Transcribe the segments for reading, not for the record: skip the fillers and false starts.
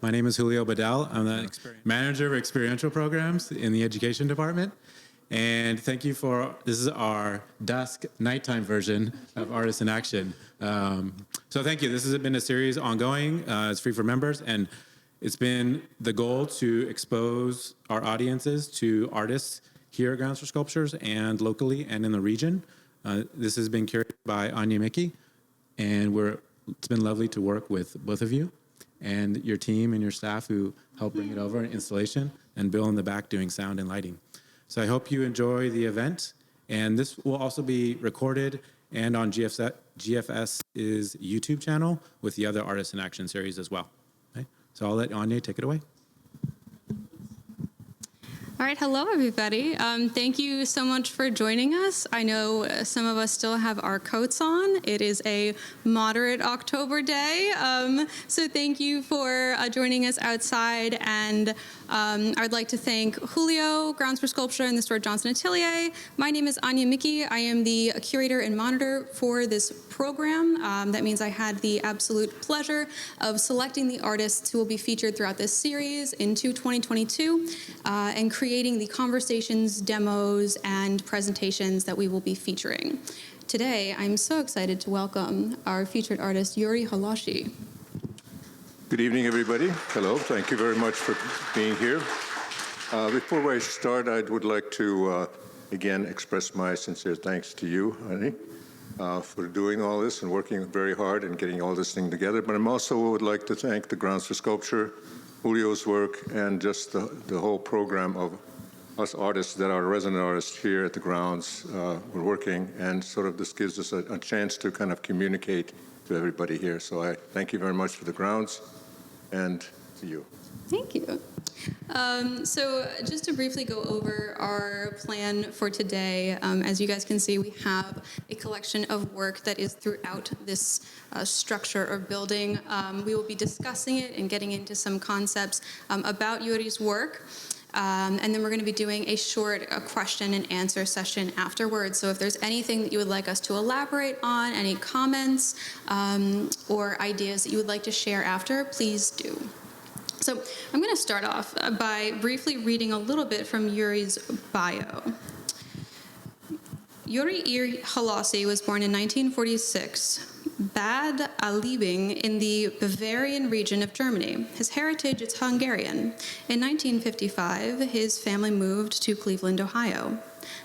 My name is Julio Badal. I'm the manager of experiential programs in the education department. And thank you this is our dusk nighttime version of Artists in Action. So thank you. This has been a series ongoing. It's free for members. And it's been the goal to expose our audiences to artists here at Grounds for Sculptures and locally and in the region. This has been curated by Anya Mickey. And it's been lovely to work with both of you and your team and your staff who helped bring it over in installation, and Bill in the back doing sound and lighting. So I hope you enjoy the event, and this will also be recorded and on GFS's YouTube channel with the other Artists in Action series as well. Okay? So I'll let Anya take it away. All right, hello everybody. Thank you so much for joining us. I know some of us still have our coats on. It is a moderate October day, so thank you for joining us outside. And I'd like to thank Julio, Grounds for Sculpture, and the Stuart Johnson Atelier. My name is Anya Mickey. I am the curator and monitor for this program. That means I had the absolute pleasure of selecting the artists who will be featured throughout this series into 2022 and creating the conversations, demos, and presentations that we will be featuring. Today, I'm so excited to welcome our featured artist, Gyuri Hollosy. Good evening, everybody. Hello. Thank you very much for being here. Before I start, I would like to, again, express my sincere thanks to you, Annie, for doing all this and working very hard and getting all this thing together. But I also would like to thank the Grounds for Sculpture, Julio's work, and just the whole program of us artists that are resident artists here at the Grounds. We're working, and sort of this gives us a chance to kind of communicate to everybody here. So I thank you very much for the Grounds, and to you. Thank you. So just to briefly go over our plan for today, as you guys can see, we have a collection of work that is throughout this structure or building. We will be discussing it and getting into some concepts about Gyuri's work. And then we're going to be doing a short question and answer session afterwards. So if there's anything that you would like us to elaborate on, any comments or ideas that you would like to share after, please do. So I'm going to start off by briefly reading a little bit from Gyuri's bio. Gyuri Hollosy was born in 1946. Bad-Aibling in the Bavarian region of Germany. His heritage is Hungarian. In 1955, his family moved to Cleveland, Ohio.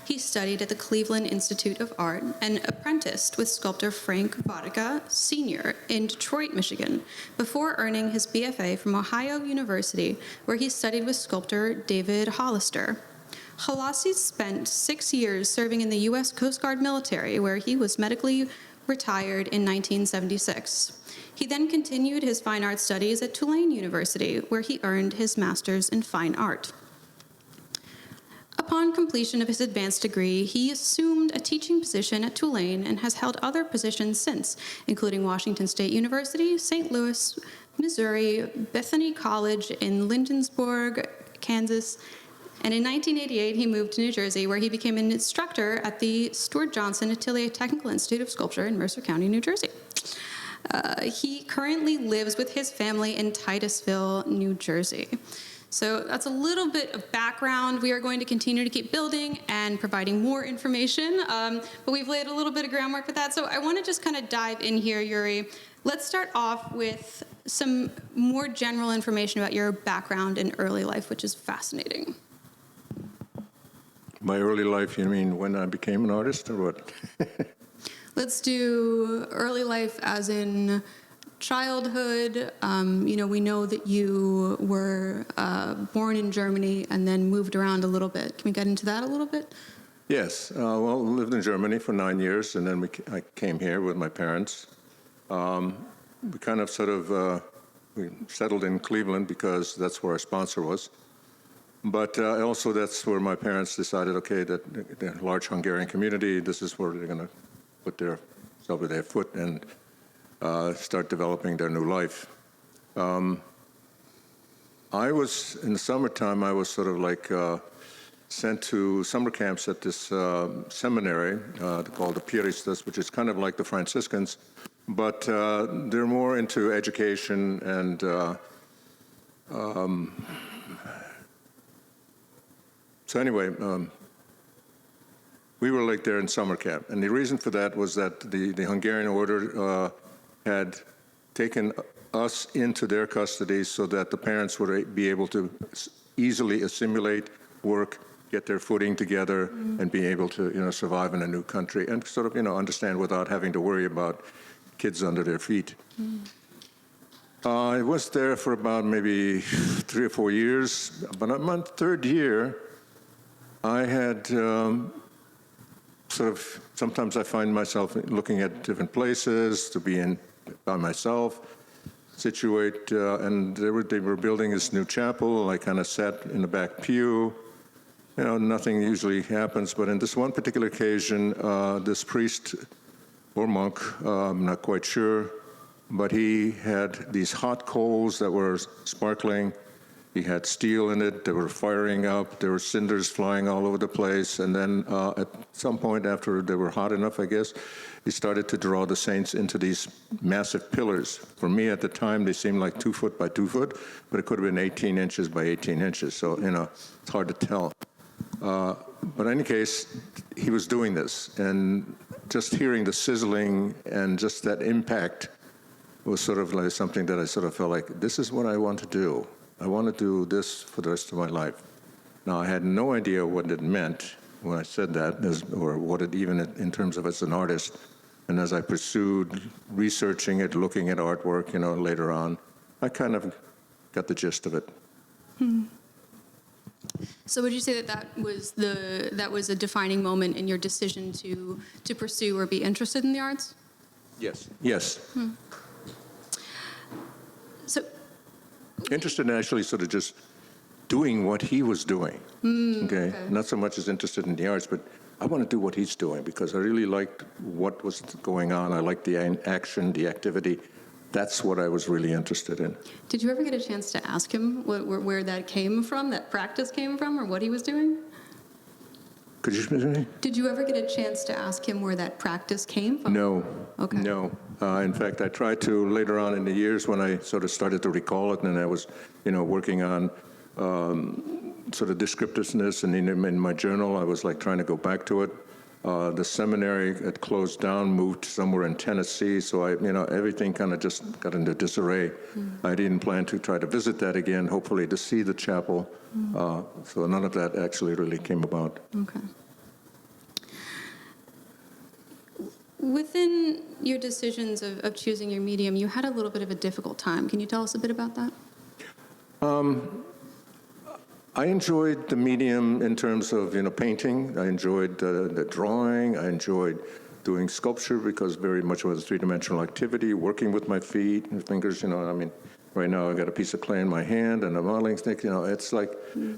He studied at the Cleveland Institute of Art and apprenticed with sculptor Frank Varga Sr. in Detroit, Michigan, before earning his BFA from Ohio University, where he studied with sculptor David Hosteler. Hollosy spent 6 years serving in the U.S. Coast Guard military, where he was medically retired in 1976. He then continued his fine art studies at Tulane University, where he earned his master's in fine art. Upon completion of his advanced degree, he assumed a teaching position at Tulane and has held other positions since, including Washington State University, St. Louis, Missouri, Bethany College in Lindensburg, Kansas, and in 1988, he moved to New Jersey, where he became an instructor at the Stuart Johnson Atelier Technical Institute of Sculpture in Mercer County, New Jersey. He currently lives with his family in Titusville, New Jersey. So that's a little bit of background. We are going to continue to keep building and providing more information, but we've laid a little bit of groundwork for that. So I want to just kind of dive in here, Gyuri. Let's start off with some more general information about your background in early life, which is fascinating. My early life, you mean when I became an artist, or what? Let's do early life as in childhood. We know that you were born in Germany and then moved around a little bit. Can we get into that a little bit? Yes. Well, we lived in Germany for 9 years, and then I came here with my parents. We kind of we settled in Cleveland because that's where our sponsor was. But also that's where my parents decided, okay, that the large Hungarian community, this is where they're going to put their foot and start developing their new life. I was, in the summertime, I was sort of like sent to summer camps at this seminary called the Patriotism, which is kind of like the Franciscans, but they're more into education and So anyway, we were like there in summer camp, and the reason for that was that the Hungarian order had taken us into their custody so that the parents would be able to easily assimilate, work, get their footing together, and be able to, survive in a new country and sort of, understand without having to worry about kids under their feet. I was there for about maybe 3 or 4 years, but on my third year, I had sometimes I find myself looking at different places to be in by myself, and they were building this new chapel. I kind of sat in the back pew. Nothing usually happens, but in this one particular occasion, this priest or monk, I'm not quite sure, but he had these hot coals that were sparkling. He had steel in it. They were firing up. There were cinders flying all over the place. And then at some point after they were hot enough, I guess, he started to draw the saints into these massive pillars. For me at the time, they seemed like 2 foot by 2 foot, but it could have been 18 inches by 18 inches. So, it's hard to tell. But in any case, he was doing this. And just hearing the sizzling and just that impact was sort of like something that I sort of felt like, this is what I want to do. I want to do this for the rest of my life. Now, I had no idea what it meant when I said that, or what it even in terms of as an artist. And as I pursued researching it, looking at artwork, later on, I kind of got the gist of it. So would you say that was a defining moment in your decision to pursue or be interested in the arts? Yes. So interested in actually sort of just doing what he was doing. Okay? Not so much as interested in the arts, but I want to do what he's doing because I really liked what was going on. I liked the action, the activity. That's what I was really interested in. Did you ever get a chance to ask him where that came from, that practice came from, or what he was doing? Could you repeat me? Did you ever get a chance to ask him where that practice came from? No. Okay. No. In fact, I tried to later on in the years when I sort of started to recall it, and I was, working on sort of descriptiveness, and in my journal, I was like trying to go back to it. The seminary had closed down, moved somewhere in Tennessee, so everything kind of just got into disarray. I didn't plan to try to visit that again, hopefully to see the chapel. So none of that actually really came about. Okay. Within your decisions of choosing your medium, you had a little bit of a difficult time. Can you tell us a bit about that? I enjoyed the medium in terms of, painting. I enjoyed the drawing. I enjoyed doing sculpture because very much was a three-dimensional activity, working with my feet and fingers. Right now I got a piece of clay in my hand and a modeling stick. It's like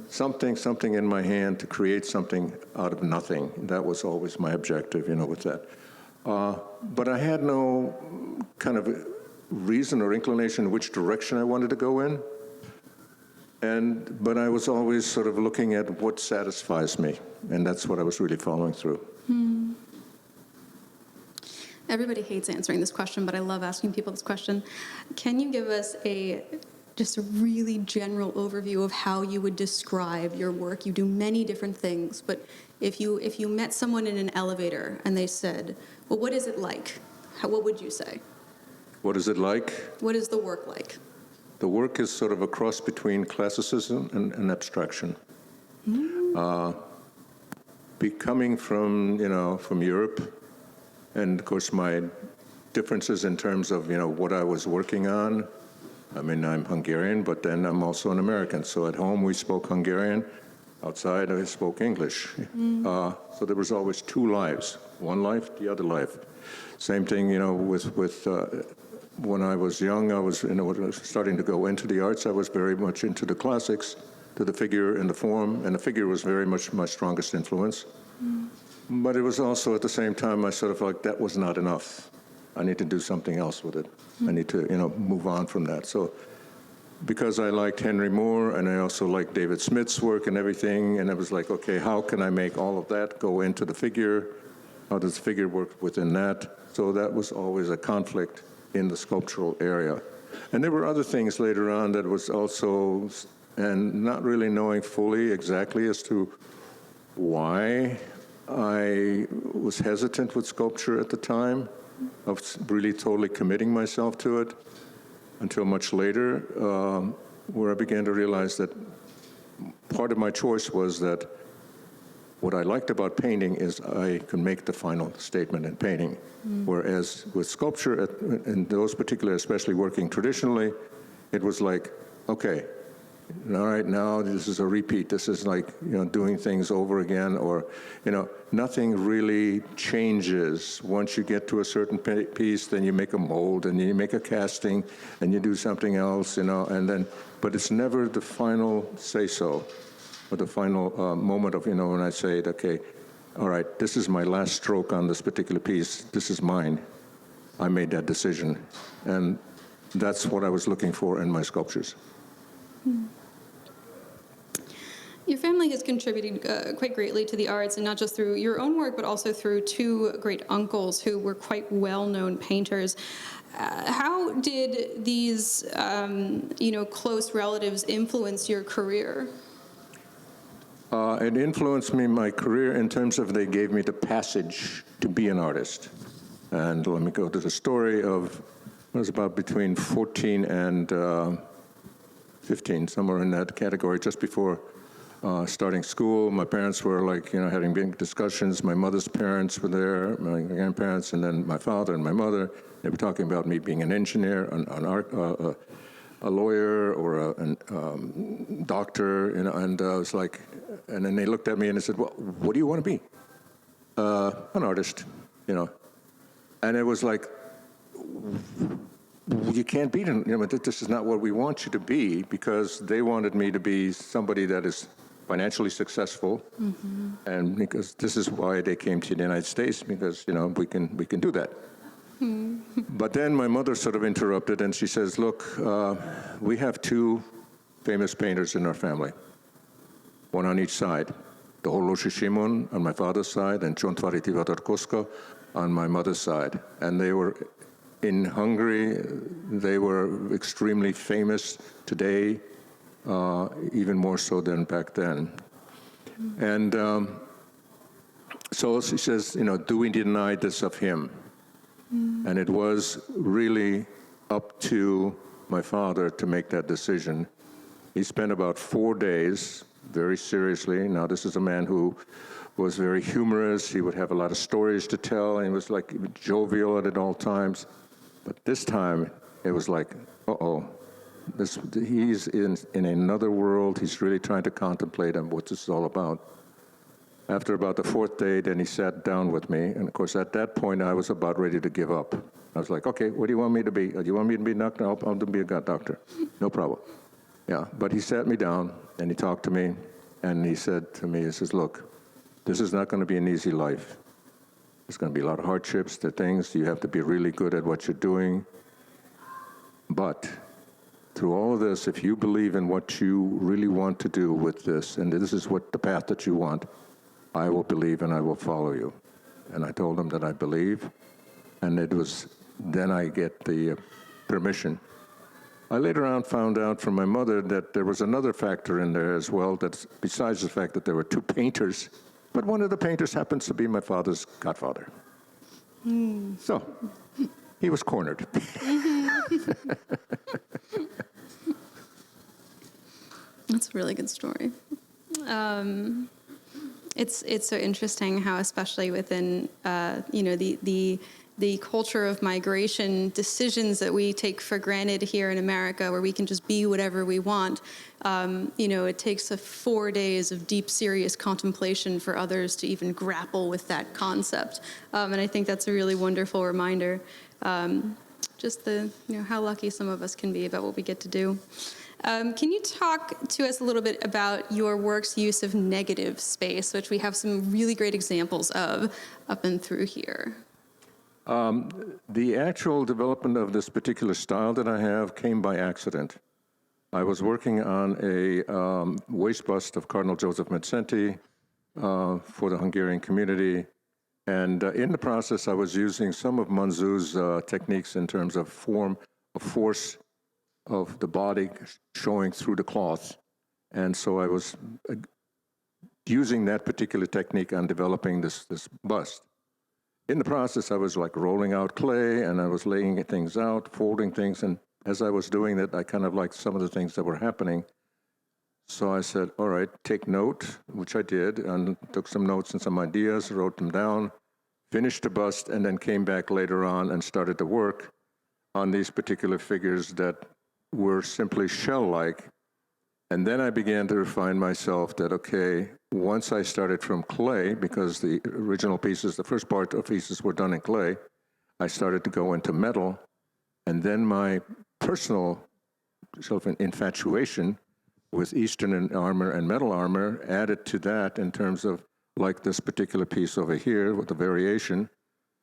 something in my hand to create something out of nothing. That was always my objective, with that. But I had no kind of reason or inclination in which direction I wanted to go in. But I was always sort of looking at what satisfies me, and that's what I was really following through. Everybody hates answering this question, but I love asking people this question. Can you give us just a really general overview of how you would describe your work? You do many different things, but if you met someone in an elevator and they said, well, what is it like? What would you say? What is it like? What is the work like? The work is sort of a cross between classicism and abstraction. Coming from Europe, and of course my differences in terms of, what I was working on. I mean, I'm Hungarian, but then I'm also an American. So at home we spoke Hungarian. Outside I spoke English. So there was always two lives, one life, the other life. Same thing, with when I was young, I was starting to go into the arts. I was very much into the classics, to the figure and the form, and the figure was very much my strongest influence. But it was also at the same time I sort of felt like that was not enough. I need to do something else with it. I need to move on from that. So because I liked Henry Moore and I also liked David Smith's work and everything, and I was like, okay, how can I make all of that go into the figure? How does the figure work within that? So that was always a conflict in the sculptural area. And there were other things later on that was also, and not really knowing fully exactly as to why I was hesitant with sculpture at the time, of really totally committing myself to it, until much later, where I began to realize that part of my choice was that what I liked about painting is I could make the final statement in painting, whereas with sculpture, in those particular, especially working traditionally, it was like, okay, all right, now this is a repeat. This is like, doing things over again, or, nothing really changes. Once you get to a certain piece, then you make a mold, and you make a casting, and you do something else, and then, but it's never the final say-so, or the final moment of, when I say, okay, all right, this is my last stroke on this particular piece. This is mine. I made that decision. And that's what I was looking for in my sculptures. Your family has contributed quite greatly to the arts, and not just through your own work, but also through two great uncles who were quite well-known painters. How did these, close relatives influence your career? It influenced me, my career, in terms of they gave me the passage to be an artist. And let me go to the story of, I was about between 14 and 15, somewhere in that category, just before starting school. My parents were having big discussions. My mother's parents were there, my grandparents, and then my father and my mother. They were talking about me being an engineer, a lawyer, or a doctor, and I was like, and then they looked at me and they said, well, what do you want to be? An artist, And it was like, you can't be, this is not what we want you to be, because they wanted me to be somebody that is financially successful, and because this is why they came to the United States, because, we can do that. But then my mother sort of interrupted, and she says, look, we have two famous painters in our family, one on each side, the Hollósy Simon on my father's side, and Csontvary Tivadar Kosztka on my mother's side. And they were in Hungary, they were extremely famous today, even more so than back then. And so she says, do we deny this of him? And it was really up to my father to make that decision. He spent about 4 days, very seriously. Now, this is a man who was very humorous. He would have a lot of stories to tell, and he was like jovial at all times. But this time, it was like, he's in another world. He's really trying to contemplate on what this is all about. After about the 4th day, then he sat down with me. And of course, at that point, I was about ready to give up. I was like, okay, what do you want me to be? Do you want me to be a doctor? I'll be a doctor. No problem. Yeah, but he sat me down, and he talked to me, and he said to me, he says, look, this is not going to be an easy life. There's going to be a lot of hardships, there are things. You have to be really good at what you're doing. But through all of this, if you believe in what you really want to do with this, and this is what the path that you want, I will believe and I will follow you. And I told him that I believe, and it was then I get the permission. I later on found out from my mother that there was another factor in there as well, that besides the fact that there were two painters, but one of the painters happens to be my father's godfather. So he was cornered. That's a really good story. It's so interesting how, especially within the culture of migration, decisions that we take for granted here in America, where we can just be whatever we want. It takes 4 days of deep, serious contemplation for others to even grapple with that concept. And I think that's a really wonderful reminder. Just how lucky some of us can be about what we get to do. Can you talk to us a little bit about your work's use of negative space, which we have some really great examples of up and through here? The actual development of this particular style that I have came by accident. I was working on a waste bust of Cardinal Joseph Mazzenti for the Hungarian community. And in the process, I was using some of Manzou's techniques in terms of form, of force, of the body showing through the cloth. And so I was using that particular technique on developing this bust. In the process, I was like rolling out clay, and I was laying things out, folding things, and as I was doing that, I kind of liked some of the things that were happening. So I said, all right, take note, which I did, and took some notes and some ideas, wrote them down, finished the bust, and then came back later on and started to work on these particular figures that were simply shell-like. And then I began to refine myself that, okay, once I started from clay, because the original pieces, the first part of pieces were done in clay, I started to go into metal. And then my personal infatuation with Eastern armor and metal armor added to that in terms of, like this particular piece over here with the variation.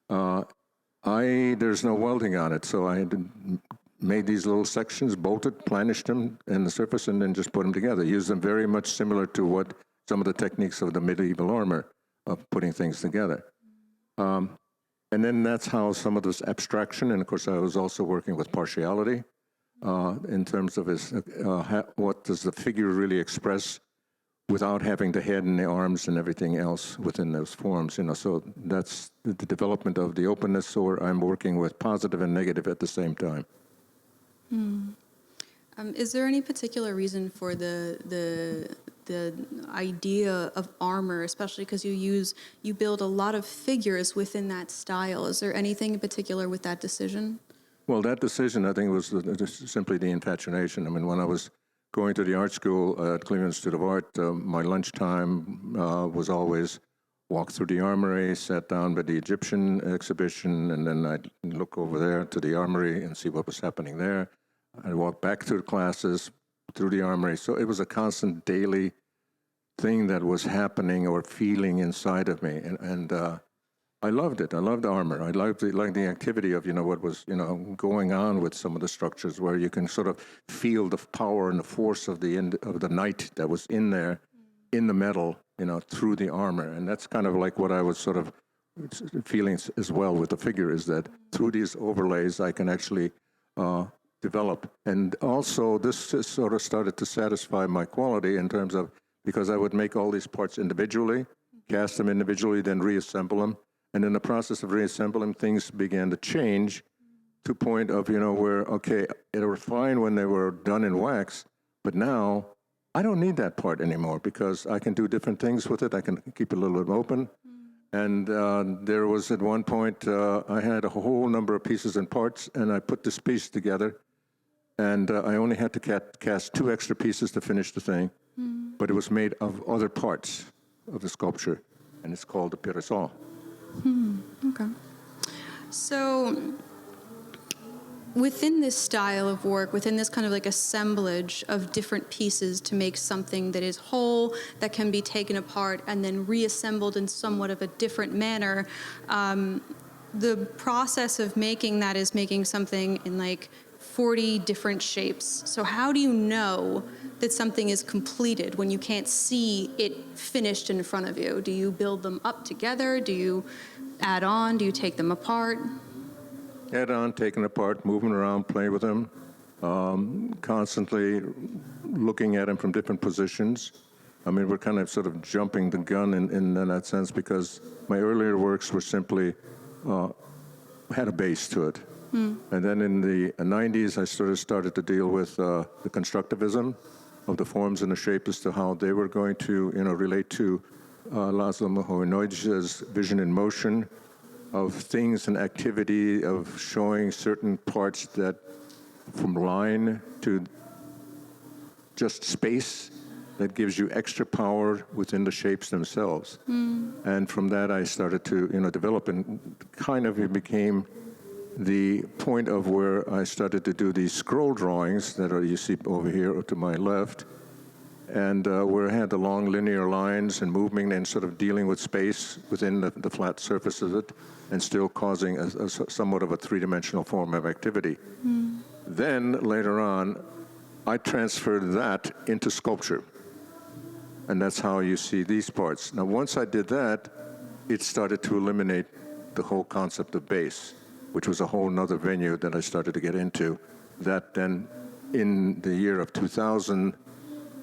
There's no welding on it, so I had to made these little sections, bolted, planished them in the surface, and then just put them together. Used them very much similar to what some of the techniques of the medieval armor of putting things together. And then that's how some of this abstraction, and of course I was also working with partiality in terms of what does the figure really express without having the head and the arms and everything else within those forms. So that's the development of the openness, or I'm working with positive and negative at the same time. Is there any particular reason for the idea of armor, especially because you build a lot of figures within that style? Is there anything in particular with that decision? Well, that decision, I think, was simply the infatuation. I mean, when I was going to the art school at Cleveland Institute of Art, my lunchtime was always walk through the armory, sat down by the Egyptian exhibition, and then I'd look over there to the armory and see what was happening there. I'd walk back to the classes, through the armory. So it was a constant daily thing that was happening or feeling inside of me. And I loved it. I loved armor. I liked the activity of, what was, going on with some of the structures where you can sort of feel the power and the force of the knight that was in there, in the metal, through the armor. And that's kind of like what I was sort of feeling as well with the figure, is that through these overlays, I can actually develop. And also, this just sort of started to satisfy my quality in terms of, because I would make all these parts individually, cast them individually, then reassemble them. And in the process of reassembling, things began to change to a point of, where, okay, they were fine when they were done in wax, but now I don't need that part anymore because I can do different things with it. I can keep it a little bit open. And there was at one point, I had a whole number of pieces and parts, and I put this piece together, and I only had to cast 2 extra pieces to finish the thing, but it was made of other parts of the sculpture, and it's called the Pirasol. Okay. So within this style of work, within this kind of like assemblage of different pieces to make something that is whole, that can be taken apart and then reassembled in somewhat of a different manner, the process of making that is making something in like 40 different shapes. So how do you know that something is completed when you can't see it finished in front of you? Do you build them up together? Do you add on? Do you take them apart? Add on, taking apart, moving around, playing with them, constantly looking at them from different positions. I mean, we're kind of sort of jumping the gun in that sense, because my earlier works were simply, had a base to it. And then in the 90s, I started to deal with the constructivism of the forms and the shape as to how they were going to, relate to Laszlo Moholy-Nagy's vision in motion of things and activity, of showing certain parts that from line to just space that gives you extra power within the shapes themselves. And from that, I started to, develop, and kind of it became the point of where I started to do these scroll drawings that you see over here to my left, and where I had the long linear lines and movement and sort of dealing with space within the flat surface of it, and still causing a somewhat of a three-dimensional form of activity. Then, later on, I transferred that into sculpture. And that's how you see these parts. Now, once I did that, it started to eliminate the whole concept of base, which was a whole nother venue that I started to get into, that then in the year of 2000,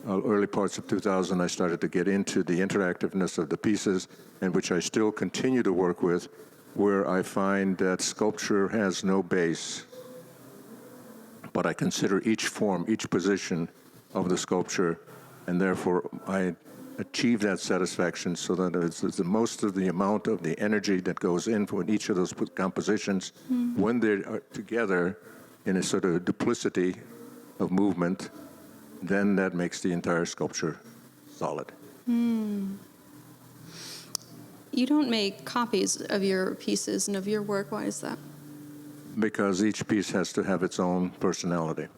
early parts of 2000, I started to get into the interactiveness of the pieces, and which I still continue to work with, where I find that sculpture has no base, but I consider each form, each position of the sculpture, and therefore I achieve that satisfaction so that it's the most of the amount of the energy that goes in for each of those compositions when they are together in a sort of duplicity of movement, then that makes the entire sculpture solid. You don't make copies of your pieces and of your work. Why is that? Because each piece has to have its own personality.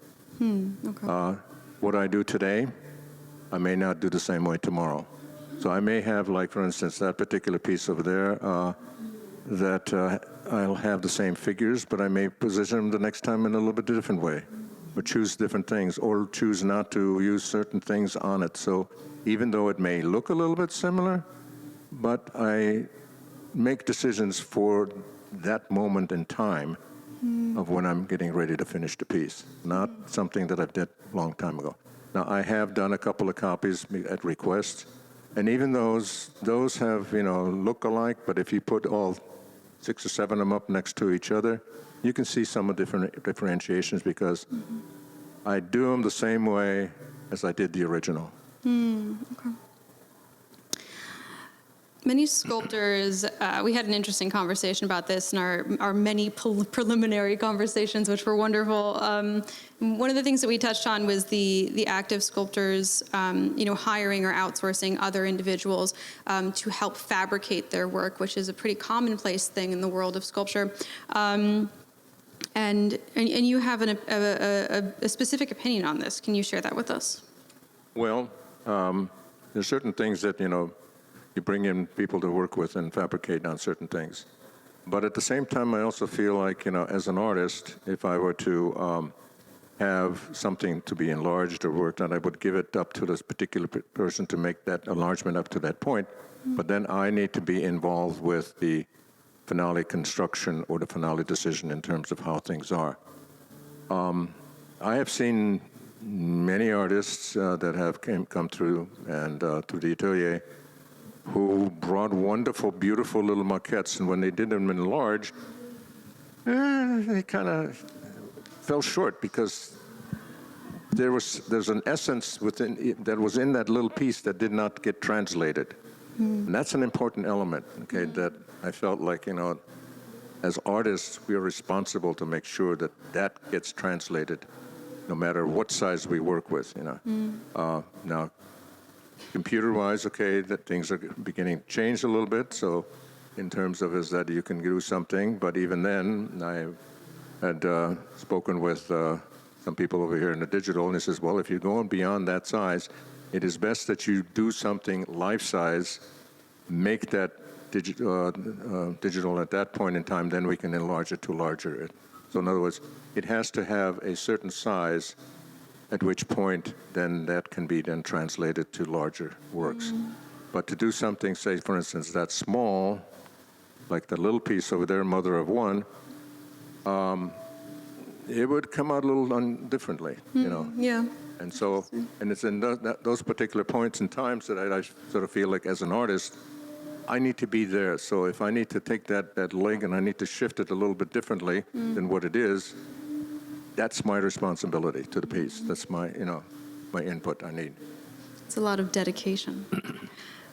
Okay. What I do today, I may not do the same way tomorrow. So I may have, like, for instance, that particular piece over there, that I'll have the same figures, but I may position them the next time in a little bit different way, or choose different things, or choose not to use certain things on it. So even though it may look a little bit similar, but I make decisions for that moment in time of when I'm getting ready to finish the piece, not something that I've did a long time ago. Now, I have done a couple of copies at request, and even those have, look alike, but if you put all 6 or 7 of them up next to each other, you can see some of different differentiations because I do them the same way as I did the original. Okay. Many sculptors, we had an interesting conversation about this in our many preliminary conversations, which were wonderful. One of the things that we touched on was the active sculptors, hiring or outsourcing other individuals to help fabricate their work, which is a pretty commonplace thing in the world of sculpture. And you have a specific opinion on this. Can you share that with us? Well, there's certain things that, you bring in people to work with and fabricate on certain things. But at the same time, I also feel like, as an artist, if I were to have something to be enlarged or worked on, I would give it up to this particular person to make that enlargement up to that point. But then I need to be involved with the finale construction or the finale decision in terms of how things are. I have seen many artists that have come through and through the atelier who brought wonderful, beautiful little maquettes, and when they did them enlarged, they kind of fell short because there's an essence within that was in that little piece that did not get translated. And that's an important element, okay, that I felt like, as artists, we are responsible to make sure that that gets translated no matter what size we work with, Now, computer-wise, okay, that things are beginning to change a little bit, so in terms of is that you can do something, but even then, I had spoken with some people over here in the digital, and he says, well, if you're going beyond that size, it is best that you do something life-size, make that digital at that point in time, then we can enlarge it to larger. So in other words, it has to have a certain size, at which point then that can be then translated to larger works. But to do something, say, for instance, that's small, like the little piece over there, Mother of One, it would come out a little differently, Yeah. And so, and it's in those particular points and times that I sort of feel like as an artist, I need to be there. So if I need to take that leg and I need to shift it a little bit differently than what it is, that's my responsibility to the piece. That's my, my input I need. It's a lot of dedication.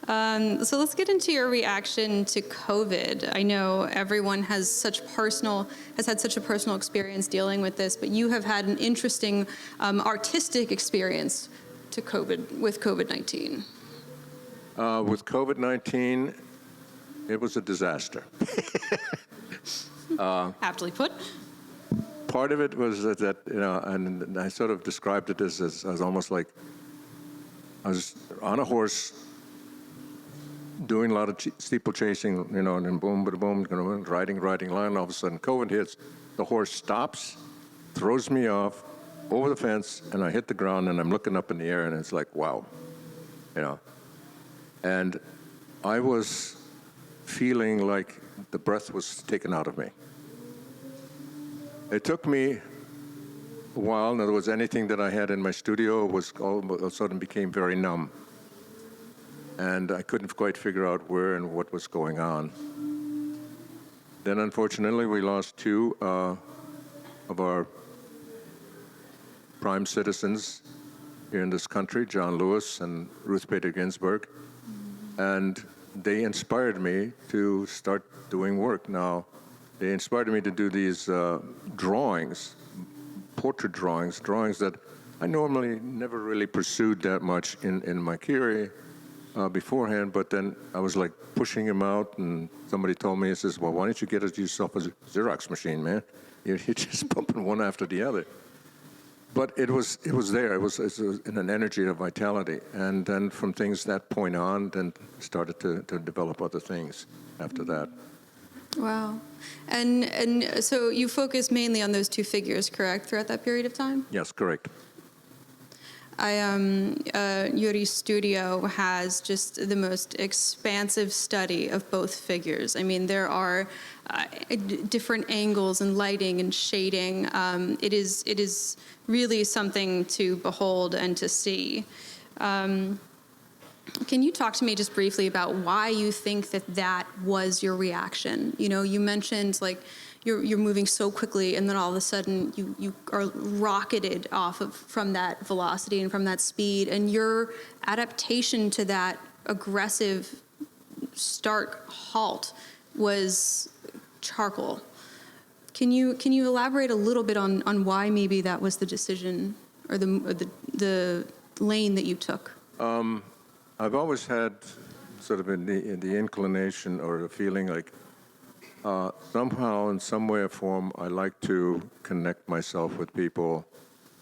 So let's get into your reaction to COVID. I know everyone has had such a personal experience dealing with this, but you have had an interesting artistic experience with COVID-19. With COVID-19, it was a disaster. Aptly put. Part of it was that and I sort of described it as almost like I was on a horse doing a lot of steeplechasing, and then boom, boom, riding line. All of a sudden, COVID hits. The horse stops, throws me off over the fence, and I hit the ground, and I'm looking up in the air, and it's like, wow, And I was feeling like the breath was taken out of me. It took me while. In other words, anything that I had in my studio was all of a sudden became very numb. And I couldn't quite figure out where and what was going on. Then, unfortunately, we lost two of our prime citizens here in this country, John Lewis and Ruth Bader Ginsburg. And they inspired me to start doing work. Now, they inspired me to do these drawings, portrait drawings that I normally never really pursued that much in my career beforehand, but then I was like pushing him out, and somebody told me, he says, well, why don't you get yourself a Xerox machine, man? You're just pumping one after the other. But it was there. It was in an energy of vitality. And then from things that point on, then started to develop other things after that. Wow. And so you focus mainly on those two figures, correct, throughout that period of time? Yes, correct. Gyuri's studio has just the most expansive study of both figures. I mean, there are different angles and lighting and shading. It is really something to behold and to see. Can you talk to me just briefly about why you think that was your reaction? You know, you mentioned like you're moving so quickly, and then all of a sudden you are rocketed from that velocity and from that speed, and your adaptation to that aggressive stark halt was charcoal. Can you elaborate a little bit on why maybe that was the decision or the lane that you took? I've always had sort of the inclination or the feeling like somehow, in some way or form, I like to connect myself with people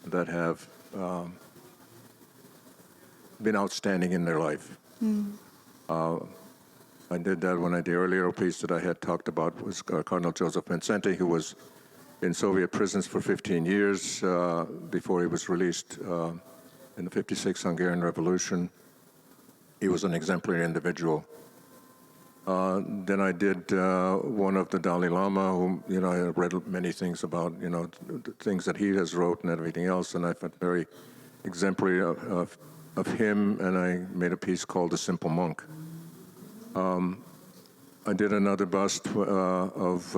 that have been outstanding in their life. I did that when the earlier piece that I had talked about was Cardinal Joseph Vincenti, who was in Soviet prisons for 15 years before he was released in the '56 Hungarian Revolution. He was an exemplary individual. Then I did one of the Dalai Lama, whom, you know, I read many things about, you know, the things that he has wrote and everything else, and I felt very exemplary of him, and I made a piece called The Simple Monk. I did another bust of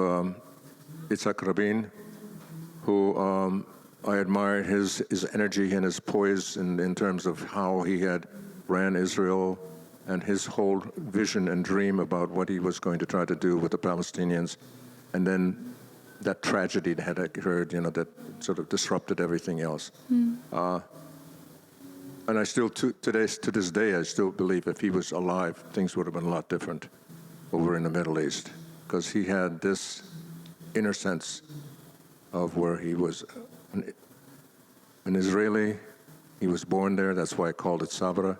Yitzhak Rabin, who I admired his energy and his poise in terms of how he had ran Israel and his whole vision and dream about what he was going to try to do with the Palestinians. And then that tragedy that had occurred, you know, that sort of disrupted everything else. And I still, to this day, I still believe if he was alive, things would have been a lot different over in the Middle East, because he had this inner sense of where he was an Israeli. He was born there. That's why I called it Sabra.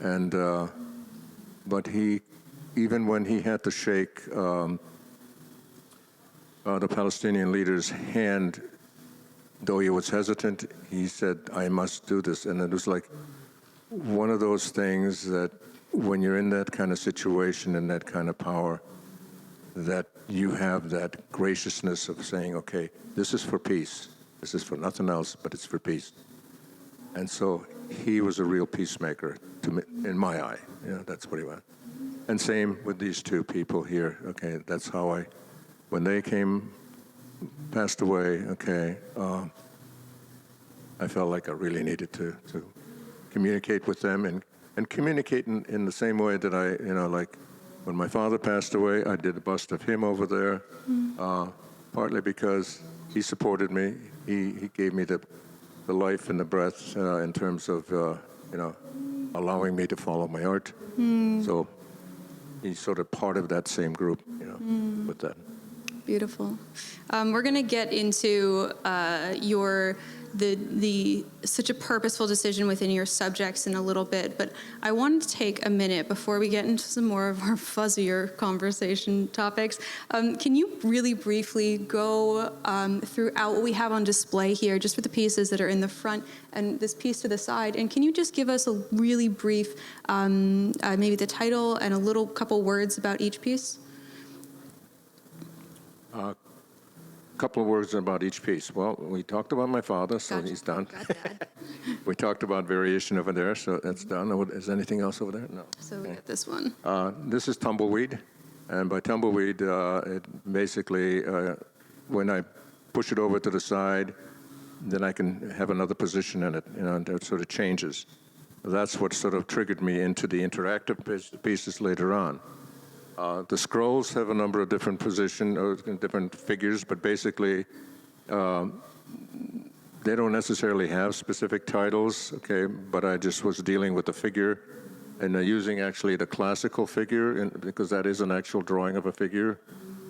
And but he, even when he had to shake the Palestinian leader's hand, though he was hesitant, he said, "I must do this." And it was like one of those things that when you're in that kind of situation and that kind of power, that you have that graciousness of saying, okay, this is for peace. This is for nothing else, but it's for peace. And so he was a real peacemaker to me, in my eye. You know, that's what he was. And same with these two people here. Okay, that's how when they passed away, okay, I felt like I really needed to communicate with them and communicate in the same way that I, you know, like when my father passed away, I did a bust of him over there, partly because he supported me. He gave me the life and the breath in terms of, you know, allowing me to follow my art. So he's sort of part of that same group, you know, with that. Beautiful. We're going to get into the such a purposeful decision within your subjects in a little bit, but I wanted to take a minute before we get into some more of our fuzzier conversation topics. Can you really briefly go throughout what we have on display here, just for the pieces that are in the front and this piece to the side, and can you just give us a really brief, maybe the title and a couple words about each piece? couple of words about each piece. Well, we talked about my father, so Gotcha. he's done. Got that. We talked about variation over there, so that's done. Is anything else over there? No. So we got this one. This is tumbleweed, and by tumbleweed, it basically, when I push it over to the side, then I can have another position in it, and it sort of changes. That's what sort of triggered me into the interactive pieces later on. The scrolls have a number of different positions, or different figures, but basically, they don't necessarily have specific titles, okay, but I just was dealing with the figure and using actually the classical figure, because that is an actual drawing of a figure,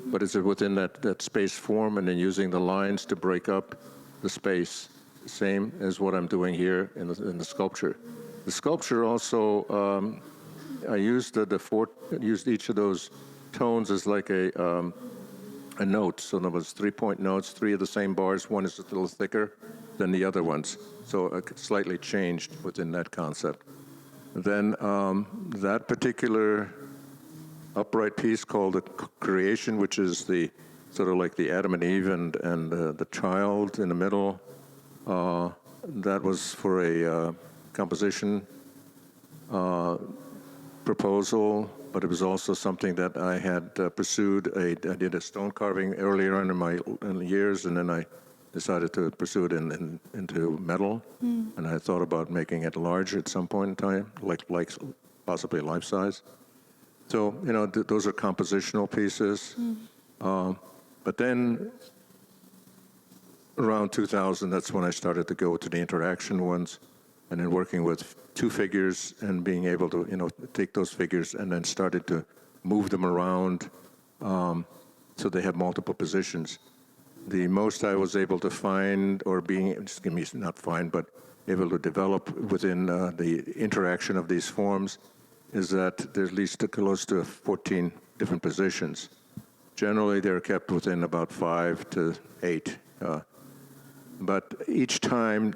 but it's within that space form, and then using the lines to break up the space, same as what I'm doing here in the sculpture. The sculpture also, I used used each of those tones as like a note. So there was 3-point notes, 3 of the same bars. One is a little thicker than the other ones. So it slightly changed within that concept. Then that particular upright piece called the creation, which is the sort of like the Adam and Eve and the child in the middle, that was for a composition proposal, but it was also something that I had pursued. I did a stone carving earlier on in my years, and then I decided to pursue it into metal, and I thought about making it large at some point in time, like possibly life size. So, those are compositional pieces. But then around 2000, that's when I started to go to the interaction ones, and then working with 2 figures and being able to, take those figures and then started to move them around so they have multiple positions. The most I was able to find, or not find, but able to develop within the interaction of these forms is that there's at least close to 14 different positions. Generally, they're kept within about 5 to 8. But each time,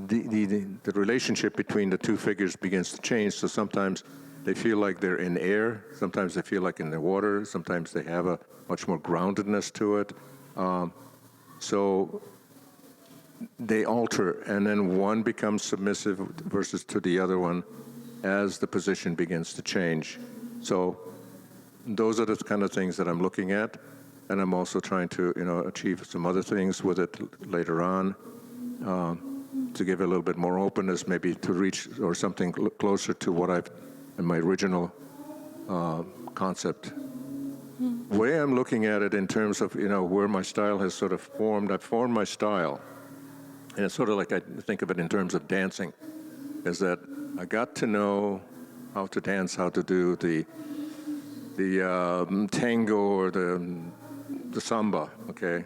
the relationship between the 2 figures begins to change. So sometimes they feel like they're in air. Sometimes they feel like in the water. Sometimes they have a much more groundedness to it. So they alter, and then one becomes submissive versus to the other one as the position begins to change. So those are the kind of things that I'm looking at, and I'm also trying to achieve some other things with it later on, to give it a little bit more openness, maybe to reach or something closer to what I've in my original concept. The way I'm looking at it in terms of where my style has sort of formed, I've formed my style, and it's sort of like I think of it in terms of dancing, is that I got to know how to dance, how to do the tango or the samba, okay?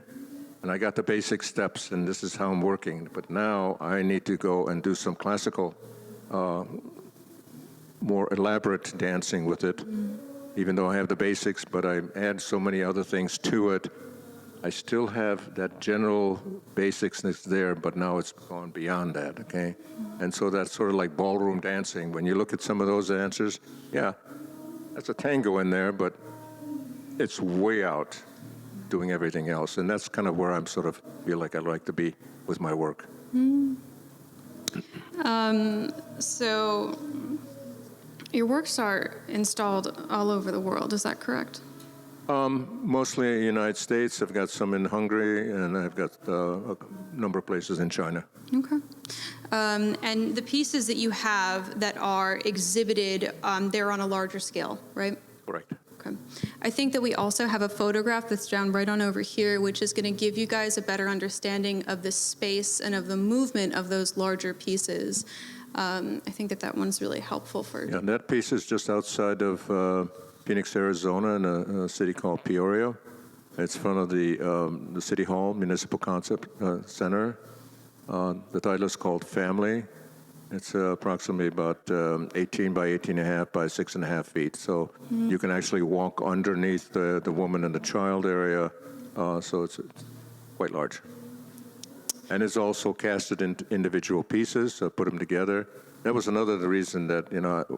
And I got the basic steps, and this is how I'm working. But now I need to go and do some classical, more elaborate dancing with it. Even though I have the basics, but I add so many other things to it, I still have that general basics that's there, but now it's gone beyond that, okay? And so that's sort of like ballroom dancing. When you look at some of those dancers, yeah, that's a tango in there, but it's way out doing everything else. And that's kind of where I'm sort of feel like I'd like to be with my work. So your works are installed all over the world, is that correct? Mostly in the United States. I've got some in Hungary, and I've got a number of places in China. Okay. And the pieces that you have that are exhibited, they're on a larger scale, right? Correct. Okay. I think that we also have a photograph that's down right on over here, which is going to give you guys a better understanding of the space and of the movement of those larger pieces. I think that one's really helpful for... Yeah, that piece is just outside of Phoenix, Arizona, in a city called Peoria. It's in front of the City Hall Municipal Concept Center. The title is called Family. It's approximately about 18 by 18.5 by 6.5 feet. So you can actually walk underneath the woman and the child area. So it's quite large. And it's also casted into individual pieces, put them together. That was another reason that,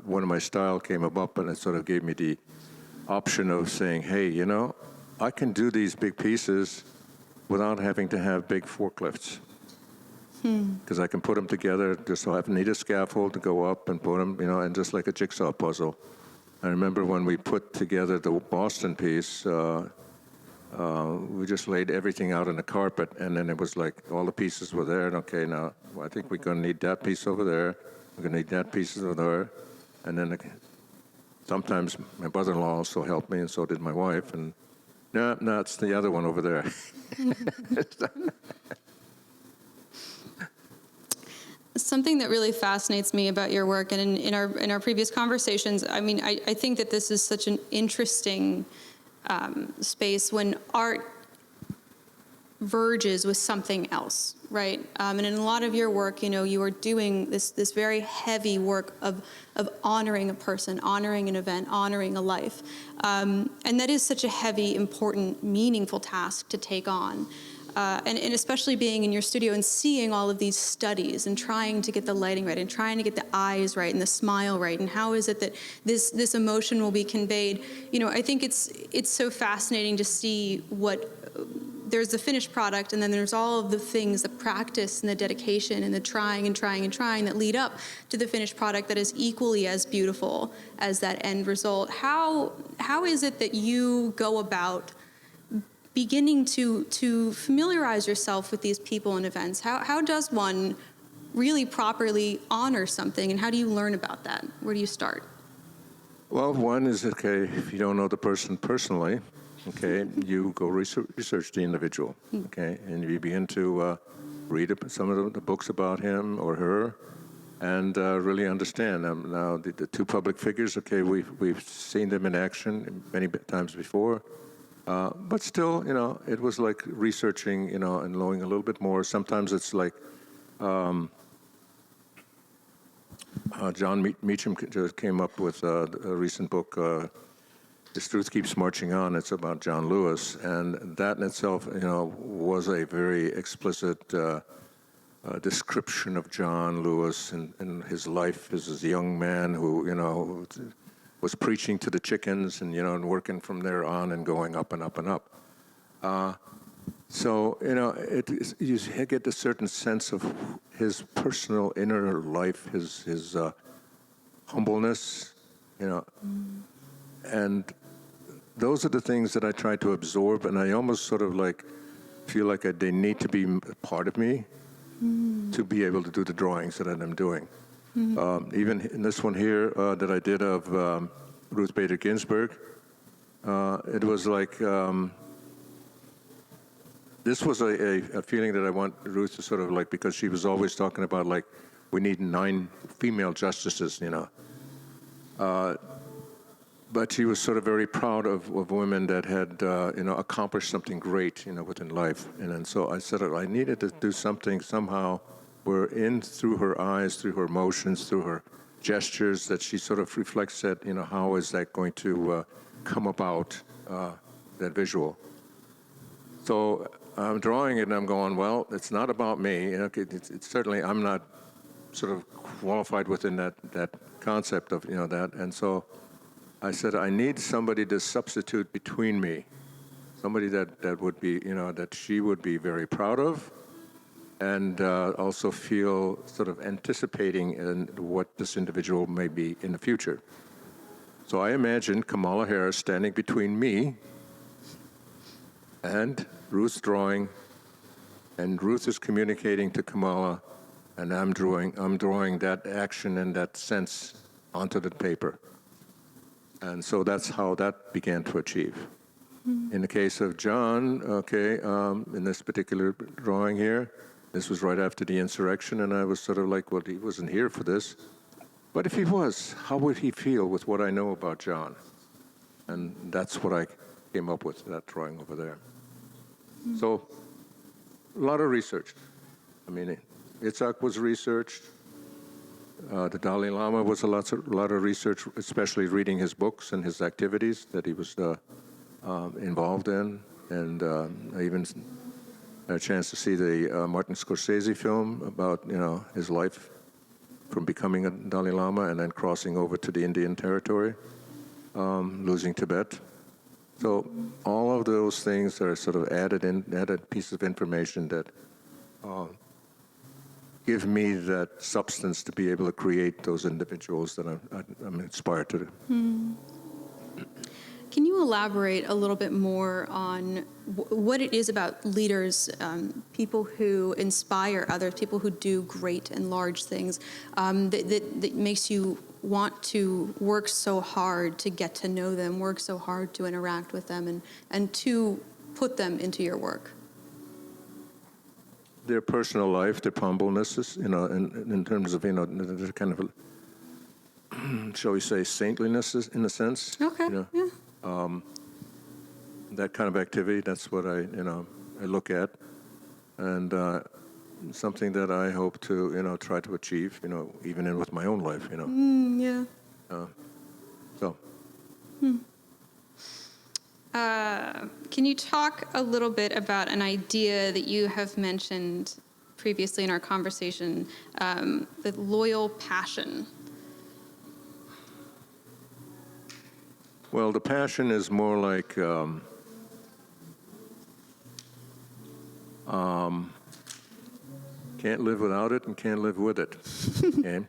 one of my style came up, and it sort of gave me the option of saying, hey, I can do these big pieces, without having to have big forklifts. Because I can put them together, just so I need a scaffold to go up and put them, and just like a jigsaw puzzle. I remember when we put together the Boston piece, we just laid everything out on the carpet, and then it was like all the pieces were there, and okay, now I think we're going to need that piece over there, we're going to need that piece over there, and then sometimes my brother-in-law also helped me, and so did my wife, and no, it's the other one over there. Something that really fascinates me about your work, and in our previous conversations, I mean, I think that this is such an interesting space when art verges with something else, right? And in a lot of your work, you are doing this very heavy work of honoring a person, honoring an event, honoring a life, and that is such a heavy, important, meaningful task to take on. And especially being in your studio and seeing all of these studies and trying to get the lighting right and trying to get the eyes right and the smile right, and how is it that this emotion will be conveyed. I think it's so fascinating to see there's the finished product, and then there's all of the things, the practice and the dedication and the trying that lead up to the finished product that is equally as beautiful as that end result. How is it that you go about beginning to familiarize yourself with these people and events? How does one really properly honor something, and how do you learn about that? Where do you start? Well, one is, okay, if you don't know the person personally, okay, you go research the individual, okay, and you begin to read some of the books about him or her, and really understand. Now, the two public figures, okay, we've seen them in action many times before. But still, it was like researching, and knowing a little bit more. Sometimes it's like John Meacham just came up with a recent book, This Truth Keeps Marching On. It's about John Lewis, and that in itself, was a very explicit description of John Lewis and his life as a young man who, was preaching to the chickens and, and working from there on and going up and up and up. So, you get a certain sense of his personal inner life, his humbleness, and those are the things that I try to absorb, and I almost sort of feel like they need to be a part of me to be able to do the drawings that I'm doing. Even in this one here that I did of Ruth Bader Ginsburg, it was like, this was a feeling that I want Ruth to sort of because she was always talking about we need 9 female justices, but she was sort of very proud of women that had, accomplished something great, within life. And so I said I needed to do something somehow where through her eyes, through her emotions, through her gestures, that she sort of reflects that, how is that going to come about, that visual. So I'm drawing it and I'm going, well, it's not about me. It's certainly, I'm not sort of qualified within that concept of, that. And so I said, I need somebody to substitute between me, somebody that would be, that she would be very proud of, and also feel sort of anticipating in what this individual may be in the future. So I imagined Kamala Harris standing between me and Ruth's drawing, and Ruth is communicating to Kamala, and I'm drawing that action and that sense onto the paper. And so that's how that began to achieve. In the case of John, in this particular drawing here, this was right after the insurrection, and I was sort of like, well, he wasn't here for this. But if he was, how would he feel with what I know about John? And that's what I came up with, that drawing over there. So, a lot of research. I mean, Itzhak was researched. The Dalai Lama was a lot of research, especially reading his books and his activities that he was involved in. And I even had a chance to see the Martin Scorsese film about, his life from becoming a Dalai Lama and then crossing over to the Indian territory, losing Tibet. So all of those things are sort of added pieces of information that give me that substance to be able to create those individuals that I'm inspired to do. Can you elaborate a little bit more on what it is about leaders, people who inspire others, people who do great and large things, that makes you want to work so hard to get to know them, work so hard to interact with them, and to put them into your work? Their personal life, their humbleness, in terms of, the kind of, shall we say, saintliness in a sense. Okay, yeah. That kind of activity, that's what I look at, and something that I hope to, try to achieve, even with my own life, Yeah. So. Can you talk a little bit about an idea that you have mentioned previously in our conversation, the loyal passion? Well, the passion is more like can't live without it and can't live with it. Okay?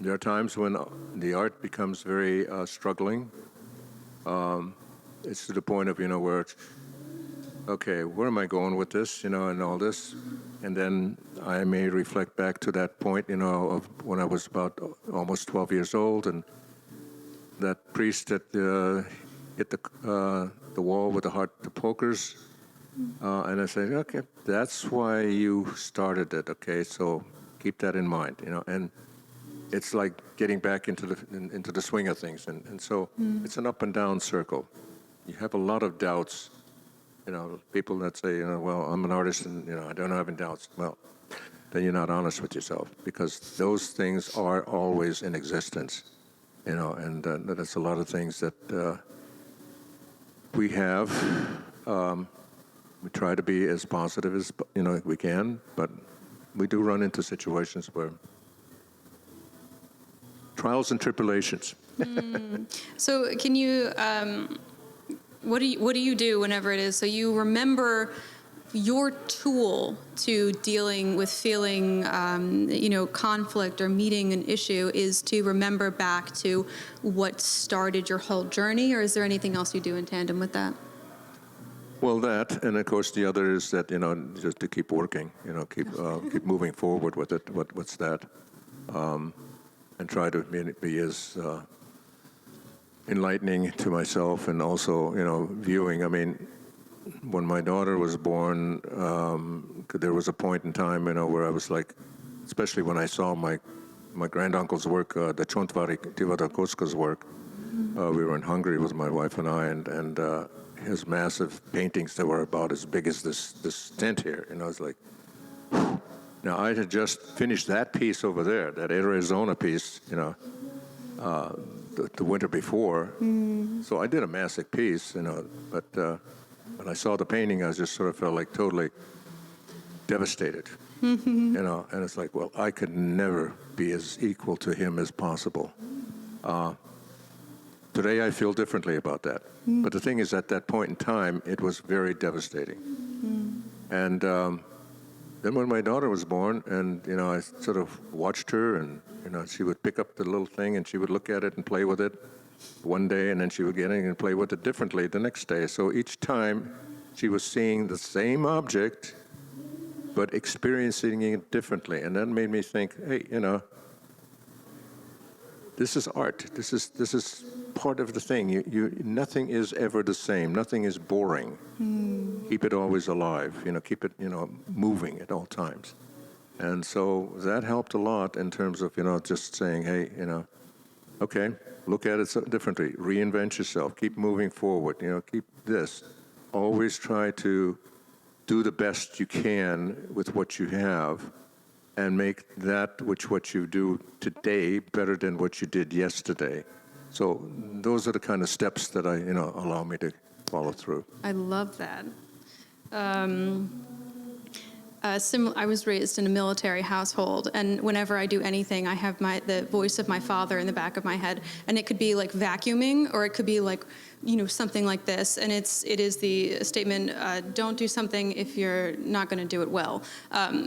There are times when the art becomes very struggling. It's to the point of, where it's, okay, where am I going with this, and all this? And then I may reflect back to that point, of when I was about almost 12 years old, and that priest that hit the wall with the pokers, and I say, okay, that's why you started it, okay, so keep that in mind, and it's like getting back into the swing of things, and so it's an up and down circle. You have a lot of doubts, people that say, well, I'm an artist and I don't have any doubts. Well, then you're not honest with yourself, because those things are always in existence, and that's a lot of things that we have. We try to be as positive as we can, but we do run into situations where trials and tribulations. So can you, what do you do whenever it is? So you remember your tool to dealing with feeling, conflict or meeting an issue is to remember back to what started your whole journey, or is there anything else you do in tandem with that? Well, that, and of course the other is that, just to keep working, keep moving forward with it. What's that? And try to be as enlightening to myself, and also, viewing. I mean, when my daughter was born, there was a point in time, where I was like, especially when I saw my granduncle's work, the Csontvary, Tivadar Koszka's work. We were in Hungary with my wife and I, and his massive paintings that were about as big as this tent here, and I was like, whew. Now, I had just finished that piece over there, that Arizona piece, the winter before. So I did a massive piece, but when I saw the painting, I just sort of felt like totally devastated, and it's like, well, I could never be as equal to him as possible. Today, I feel differently about that. But the thing is, at that point in time, it was very devastating. And then when my daughter was born, and I sort of watched her, and she would pick up the little thing and she would look at it and play with it one day, and then she would get in and play with it differently the next day. So each time she was seeing the same object, but experiencing it differently, and that made me think, hey, this is art. This is part of the thing. Nothing is ever the same. Nothing is boring. Keep it always alive. Keep it moving at all times. And so that helped a lot in terms of just saying, hey, okay, look at it differently. Reinvent yourself. Keep moving forward. Keep this. Always try to do the best you can with what you have, and make that what you do today better than what you did yesterday. So those are the kind of steps that I, allow me to follow through. I love that. I was raised in a military household, and whenever I do anything, I have the voice of my father in the back of my head, and it could be like vacuuming, or it could be like, something like this, and it is the statement, don't do something if you're not going to do it well,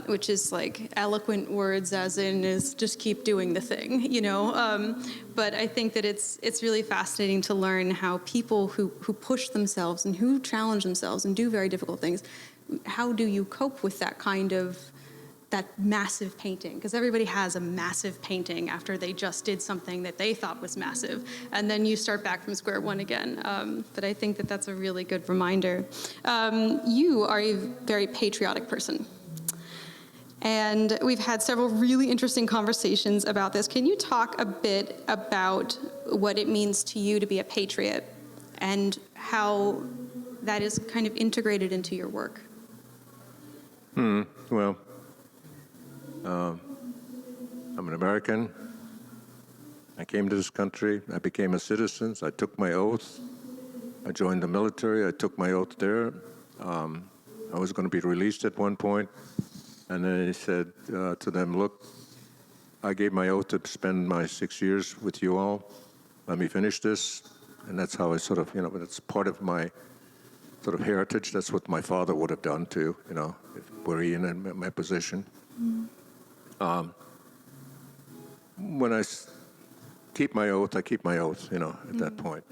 which is like eloquent words, as in is just keep doing the thing, But I think that it's really fascinating to learn how people who push themselves and who challenge themselves and do very difficult things, how do you cope with that massive painting? Because everybody has a massive painting after they just did something that they thought was massive, and then you start back from square one again. But I think that that's a really good reminder. You are a very patriotic person, and we've had several really interesting conversations about this. Can you talk a bit about what it means to you to be a patriot and how that is kind of integrated into your work? Well, I'm an American. I came to this country. I became a citizen. I took my oath. I joined the military. I took my oath there. I was going to be released at one point, and then I said to them, look, I gave my oath to spend my 6 years with you all. Let me finish this. And that's how I sort of, that's part of my sort of heritage. That's what my father would have done too, were he in my position. When I keep my oath, I keep my oath, at that point,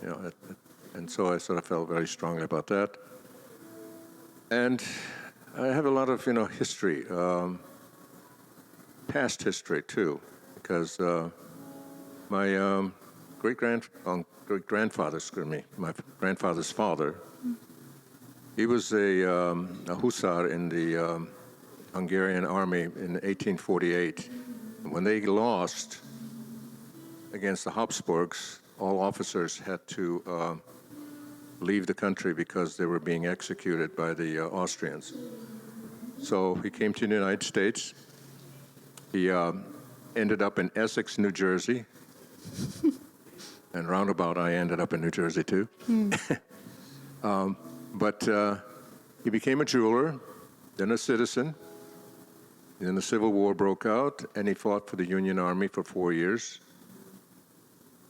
and so I sort of felt very strongly about that. And I have a lot of, history, past history too, because my great-grandfather, my grandfather's father, he was a hussar in the Hungarian army in 1848. When they lost against the Habsburgs, all officers had to leave the country because they were being executed by the Austrians. So he came to the United States. He ended up in Essex, New Jersey. And roundabout, I ended up in New Jersey, too. But he became a jeweler, then a citizen. Then the Civil War broke out, and he fought for the Union Army for 4 years.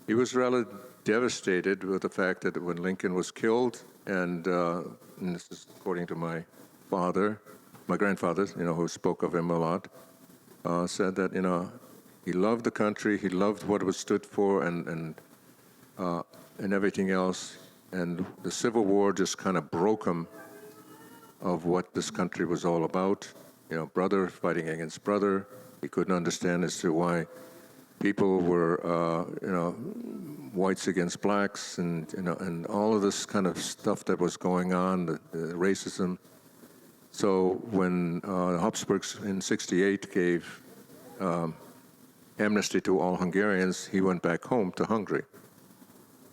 He was rather devastated with the fact that when Lincoln was killed, and this is according to my grandfather, who spoke of him a lot, said that, he loved the country, he loved what it stood for, and everything else. And the Civil War just kind of broke him of what this country was all about. Brother fighting against brother. He couldn't understand as to why people were, whites against blacks, and all of this kind of stuff that was going on, the racism. So when Habsburgs in '68 gave amnesty to all Hungarians, he went back home to Hungary,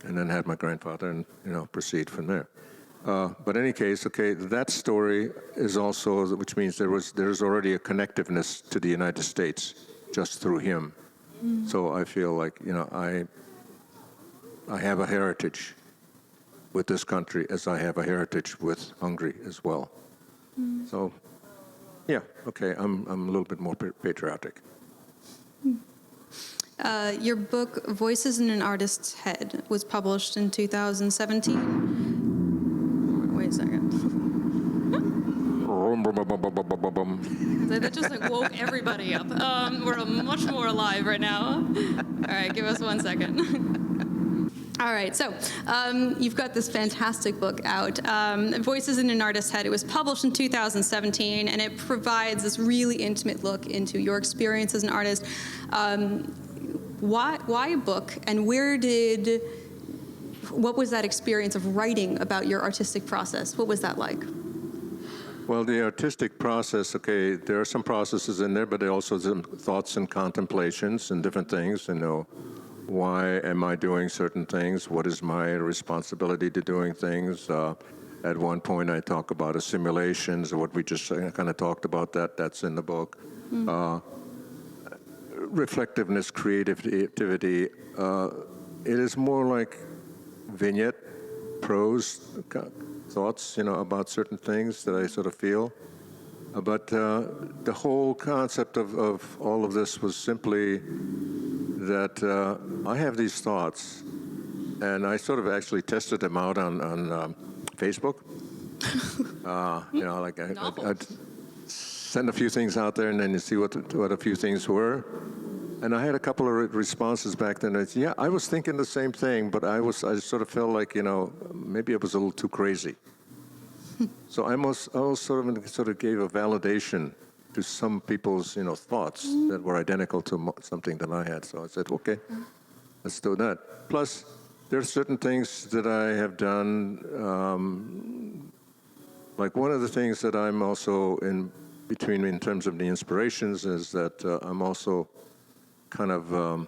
and then had my grandfather, and proceed from there. But in any case, that story is also, which means there's already a connectiveness to the United States just through him. So I feel like, I have a heritage with this country as I have a heritage with Hungary as well. So, yeah, I'm a little bit more patriotic. Your book, Voices in an Artist's Head, was published in 2017. Wait a second. That just woke everybody up. We're much more alive right now. All right, give us 1 second. All right, so you've got this fantastic book out, Voices in an Artist's Head. It was published in 2017, and it provides this really intimate look into your experience as an artist. Why a book, and what was that experience of writing about your artistic process? What was that like? Well, the artistic process, there are some processes in there, but there are also some thoughts and contemplations and different things, why am I doing certain things? What is my responsibility to doing things? At one point, I talk about assimilations, what we just kind of talked about, that's in the book. Reflectiveness, creativity, it is more like vignette, prose thoughts, about certain things that I sort of feel. But the whole concept of all of this was simply that I have these thoughts, and I sort of actually tested them out on Facebook. Like I'd send a few things out there, and then you see what a few things were. And I had a couple of responses back then. It's, yeah, I was thinking the same thing, but I sort of felt like, maybe it was a little too crazy. So I almost sort of gave a validation to some people's, thoughts that were identical to something that I had. So I said, okay, let's do that. Plus, there are certain things that I have done. Like one of the things that I'm also in between in terms of the inspirations is that I'm also kind of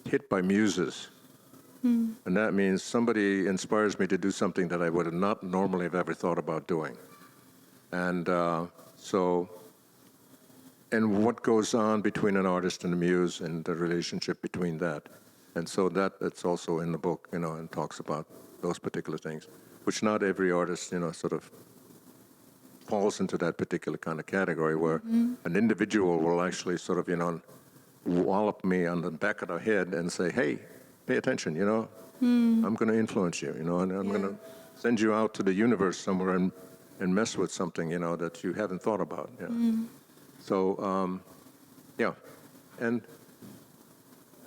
hit by muses. And that means somebody inspires me to do something that I would have not normally have ever thought about doing. And and what goes on between an artist and a muse and the relationship between that. And so that's also in the book, and talks about those particular things, which not every artist, sort of falls into that particular kind of category where an individual will actually sort of, wallop me on the back of the head and say, hey, pay attention, I'm going to influence you, and I'm going to send you out to the universe somewhere and mess with something, that you haven't thought about. So, and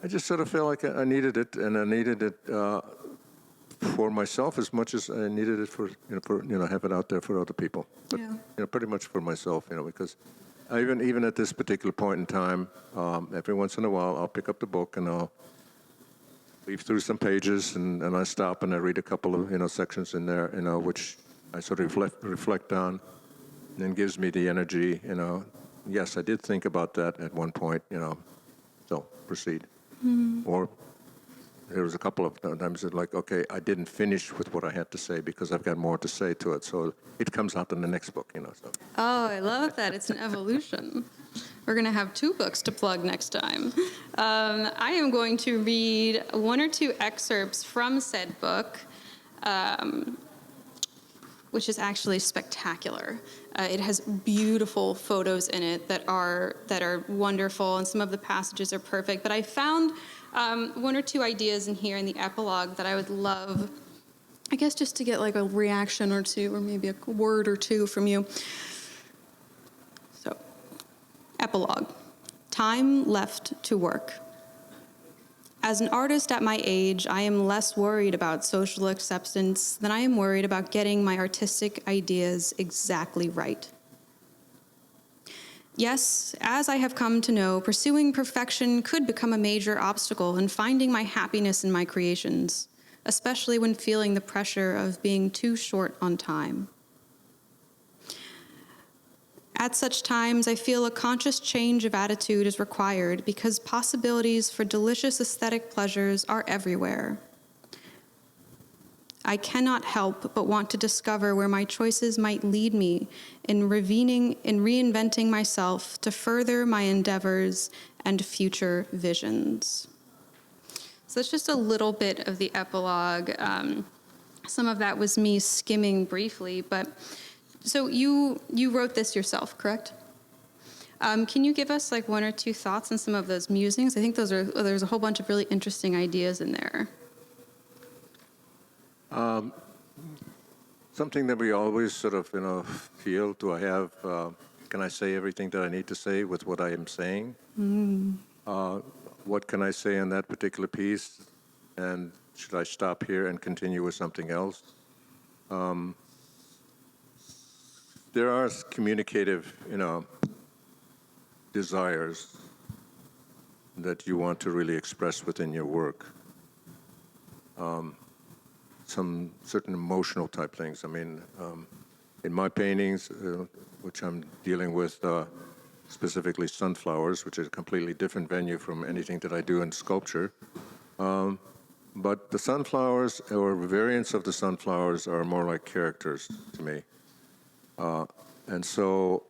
I just sort of felt like I needed it, and I needed it for myself as much as I needed it for have it out there for other people. But pretty much for myself, because even at this particular point in time, every once in a while I'll pick up the book and I'll leaf through some pages, and I stop and I read a couple of sections in there, which I sort of reflect on, and then gives me the energy. Yes, I did think about that at one point. So proceed. Or there was a couple of times that like, okay, I didn't finish with what I had to say because I've got more to say to it. So it comes out in the next book. So. Oh, I love that. It's an evolution. We're going to have 2 books to plug next time. I am going to read 1 or 2 excerpts from said book, which is actually spectacular. It has beautiful photos in it that are wonderful, and some of the passages are perfect. But I found 1 or 2 ideas in here in the epilogue that I would love, I guess, just to get like a reaction or 2, or maybe a word or 2 from you. So, epilogue. Time left to work. As an artist at my age, I am less worried about social acceptance than I am worried about getting my artistic ideas exactly right. Yes, as I have come to know, pursuing perfection could become a major obstacle in finding my happiness in my creations, especially when feeling the pressure of being too short on time. At such times, I feel a conscious change of attitude is required because possibilities for delicious aesthetic pleasures are everywhere. I cannot help but want to discover where my choices might lead me in reinventing myself to further my endeavors and future visions. So that's just a little bit of the epilogue. Some of that was me skimming briefly, but so you wrote this yourself, correct? Can you give us like 1 or 2 thoughts on some of those musings? I think there's a whole bunch of really interesting ideas in there. Something that we always sort of, feel, can I say everything that I need to say with what I am saying? What can I say on that particular piece? And should I stop here and continue with something else? There are communicative, desires that you want to really express within your work. Some certain emotional type things. I mean, in my paintings, which I'm dealing with specifically sunflowers, which is a completely different venue from anything that I do in sculpture. But the sunflowers, or variants of the sunflowers, are more like characters to me. And so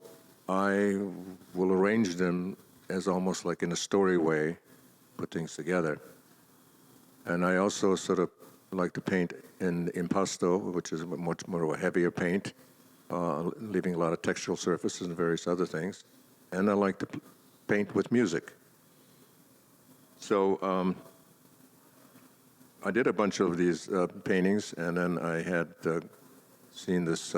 I will arrange them as almost like in a story way, put things together. And I also sort of like to paint in impasto, which is much more of a heavier paint. leaving a lot of textural surfaces and various other things. And I like to paint with music. So I did a bunch of these paintings, and then I had seen this,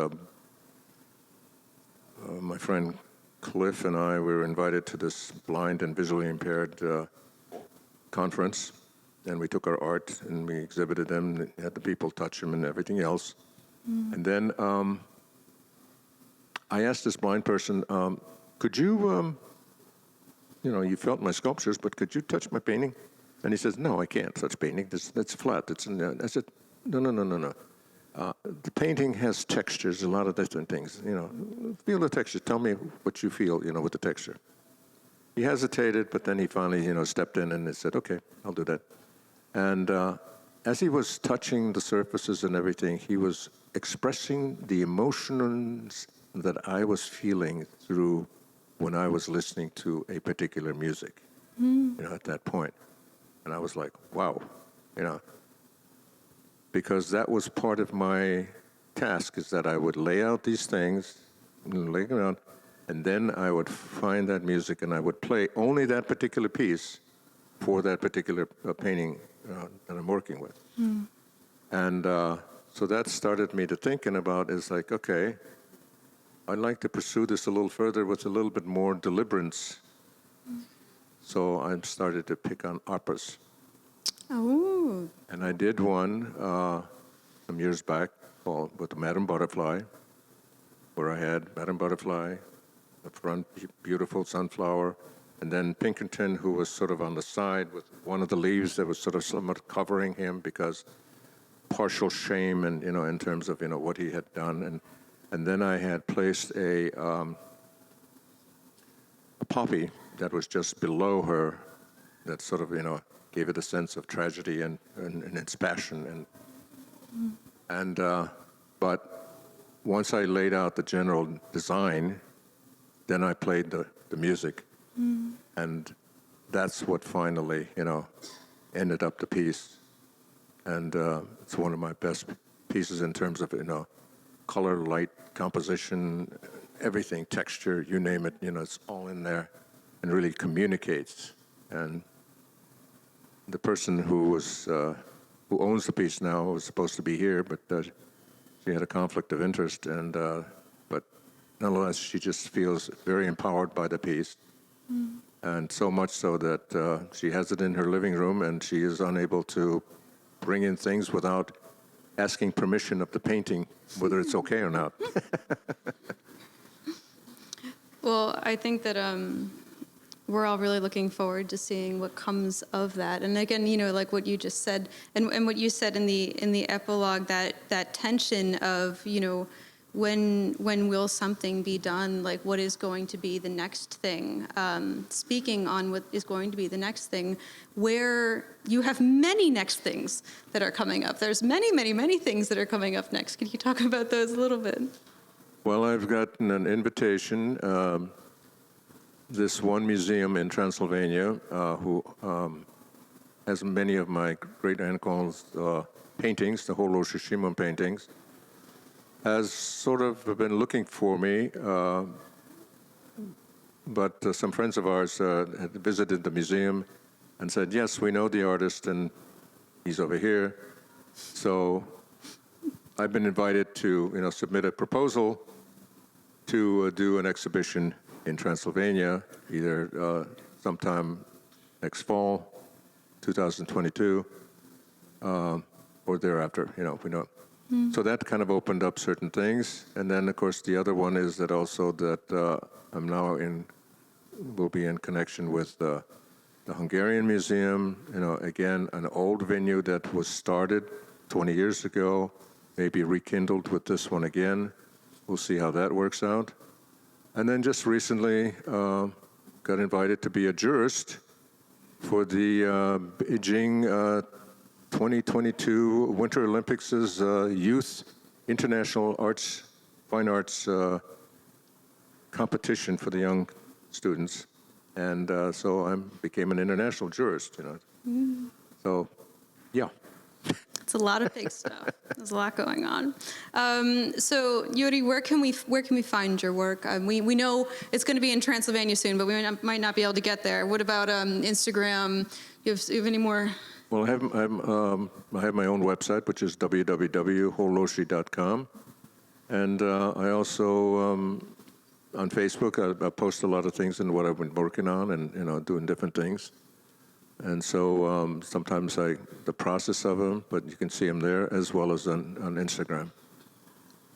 my friend Cliff and I were invited to this blind and visually impaired conference, and we took our art and we exhibited them, and had the people touch them and everything else. And then I asked this blind person, could you, you felt my sculptures, but could you touch my painting? And he says, no, I can't touch painting. That's flat. I said, no. The painting has textures, a lot of different things. Feel the texture. Tell me what you feel, with the texture. He hesitated, but then he finally, stepped in and said, okay, I'll do that. And as he was touching the surfaces and everything, he was expressing the emotions that I was feeling through when I was listening to a particular music, at that point. And I was like, wow, because that was part of my task, is that I would lay out these things, lay it out, and then I would find that music and I would play only that particular piece for that particular painting that I'm working with. And so that started me to thinking about, is like, okay, I'd like to pursue this a little further with a little bit more deliberance. So I started to pick on operas. Oh. And I did one some years back called with the Madame Butterfly, where I had Madame Butterfly, the front beautiful sunflower, and then Pinkerton, who was sort of on the side with one of the leaves that was sort of somewhat covering him because partial shame and, in terms of, what he had done. And then I had placed a poppy that was just below her that sort of, gave it a sense of tragedy and its passion. But once I laid out the general design, then I played the music. And that's what finally, ended up the piece. And it's one of my best pieces in terms of, color, light, composition, everything, texture, you name it, it's all in there and really communicates. And the person who owns the piece now was supposed to be here, but she had a conflict of interest, but nonetheless, she just feels very empowered by the piece. And so much so that she has it in her living room, and she is unable to bring in things without asking permission of the painting, whether it's okay or not. Well, I think that we're all really looking forward to seeing what comes of that. And again, like what you just said, and what you said in the epilogue, that tension of, when will something be done? Like, what is going to be the next thing? Speaking on what is going to be the next thing, where you have many next things that are coming up. There's many, many, many things that are coming up next. Could you talk about those a little bit? Well, I've gotten an invitation. This one museum in Transylvania, who has many of my great-uncle's paintings, the Hollósy Simon paintings, has sort of been looking for me, but some friends of ours had visited the museum and said, yes, we know the artist, and he's over here. So I've been invited to, submit a proposal to do an exhibition in Transylvania, either sometime next fall, 2022, or thereafter, we know. So that kind of opened up certain things. And then, of course, the other one is that also that I'm now will be in connection with the Hungarian Museum, again, an old venue that was started 20 years ago, maybe rekindled with this one again. We'll see how that works out. And then just recently got invited to be a jurist for the Beijing 2022 Winter Olympics' Youth International Fine Arts competition for the young students. And so I became an international jurist, So, yeah. It's a lot of big stuff. There's a lot going on. So, Gyuri, where can we find your work? We know it's going to be in Transylvania soon, but we might not be able to get there. What about Instagram? You have any more? Well, I have my own website, which is www.hollosy.com, and I also on Facebook I post a lot of things and what I've been working on, and doing different things. And so sometimes the process of them, but you can see them there as well as on Instagram.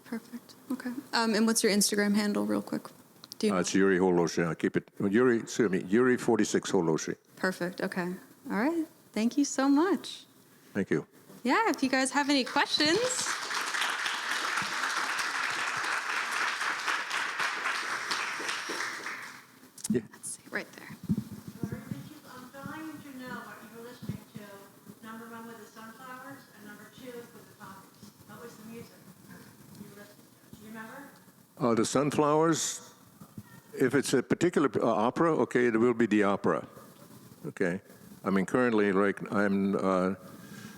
Perfect. Okay. And what's your Instagram handle, real quick? Do you know? It's Gyuri Hollosy. I keep it Gyuri 46 Hollosy. Perfect. Okay. All right. Thank you so much. Thank you. Yeah. If you guys have any questions. Yeah. Let's see. Right there. I'm dying to know what you were listening to. Number one with the sunflowers, and number two with the topics. What was the music you were listening to? Do you remember? The sunflowers, if it's a particular opera, okay, it will be the opera. Okay. I mean, currently, I'm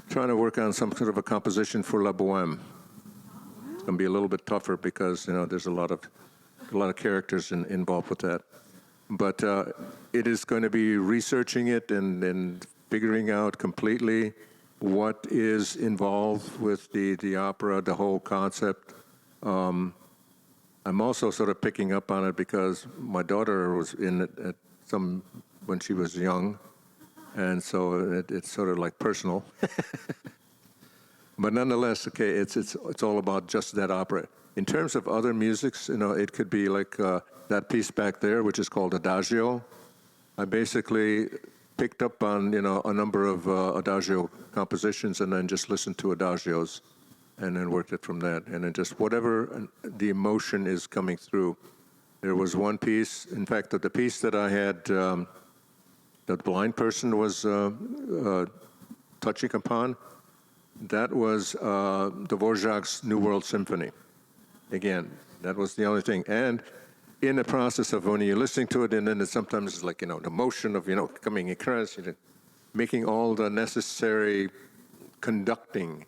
trying to work on some sort of a composition for La Bohème. It's going to be a little bit tougher because, there's a lot of characters involved with that. But it is going to be researching it and figuring out completely what is involved with the opera, the whole concept. I'm also sort of picking up on it because my daughter was in it when she was young, and so it's sort of like personal. But nonetheless, okay, it's all about just that opera. In terms of other musics, it could be like that piece back there, which is called Adagio. I basically picked up on, a number of Adagio compositions and then just listened to Adagios and then worked it from that. And then just whatever the emotion is coming through. There was one piece, in fact, the piece that I had, that the blind person was touching upon, that was Dvorak's New World Symphony. Again, that was the only thing. And in the process of when you're listening to it, and then sometimes it's like, the motion of, coming across, making all the necessary conducting.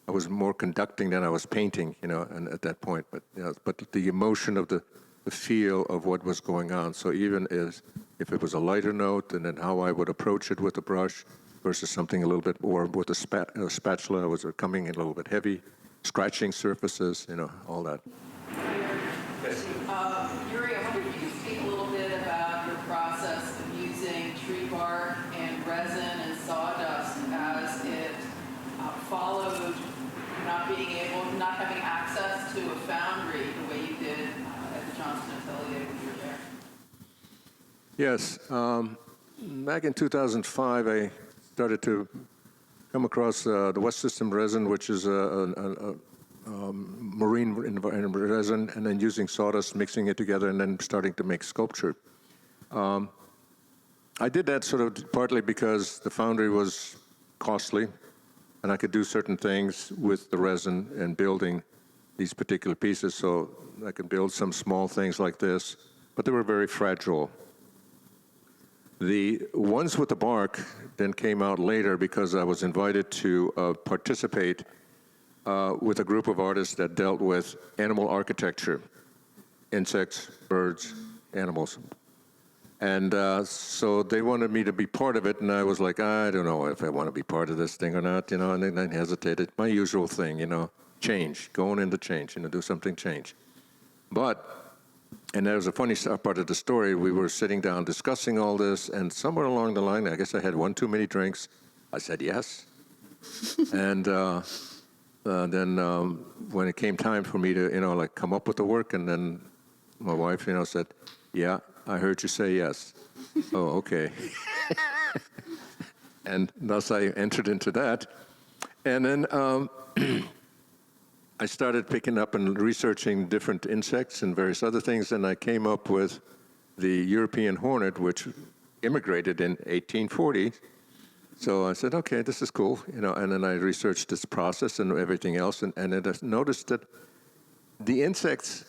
I was more conducting than I was painting, and at that point. But the emotion of the feel of what was going on. So even if it was a lighter note, and then how I would approach it with a brush versus something a little bit, or with a spatula, was coming in a little bit heavy. Scratching surfaces, all that. Gyuri, I wonder if you could speak a little bit about your process of using tree bark and resin and sawdust as it followed not having access to a foundry the way you did at the Johnston Atelier when you were there. Yes. Back in 2005, I started to come across the West System resin, which is a marine resin, and then using sawdust, mixing it together, and then starting to make sculpture. I did that sort of partly because the foundry was costly, and I could do certain things with the resin and building these particular pieces. So I could build some small things like this, but they were very fragile. The ones with the bark then came out later because I was invited to participate with a group of artists that dealt with animal architecture, insects, birds, animals. And so they wanted me to be part of it, and I was like, I don't know if I want to be part of this thing or not, and then I hesitated. My usual thing, change, going into change, do something change. And there was a funny part of the story. We were sitting down discussing all this, and somewhere along the line, I guess I had one too many drinks. I said yes. And then when it came time for me to, come up with the work, and then my wife, said, yeah, I heard you say yes. Oh, okay. And thus I entered into that. And then I started picking up and researching different insects and various other things, and I came up with the European hornet, which immigrated in 1840. So I said, okay, this is cool, and then I researched this process and everything else, and I noticed that the insects'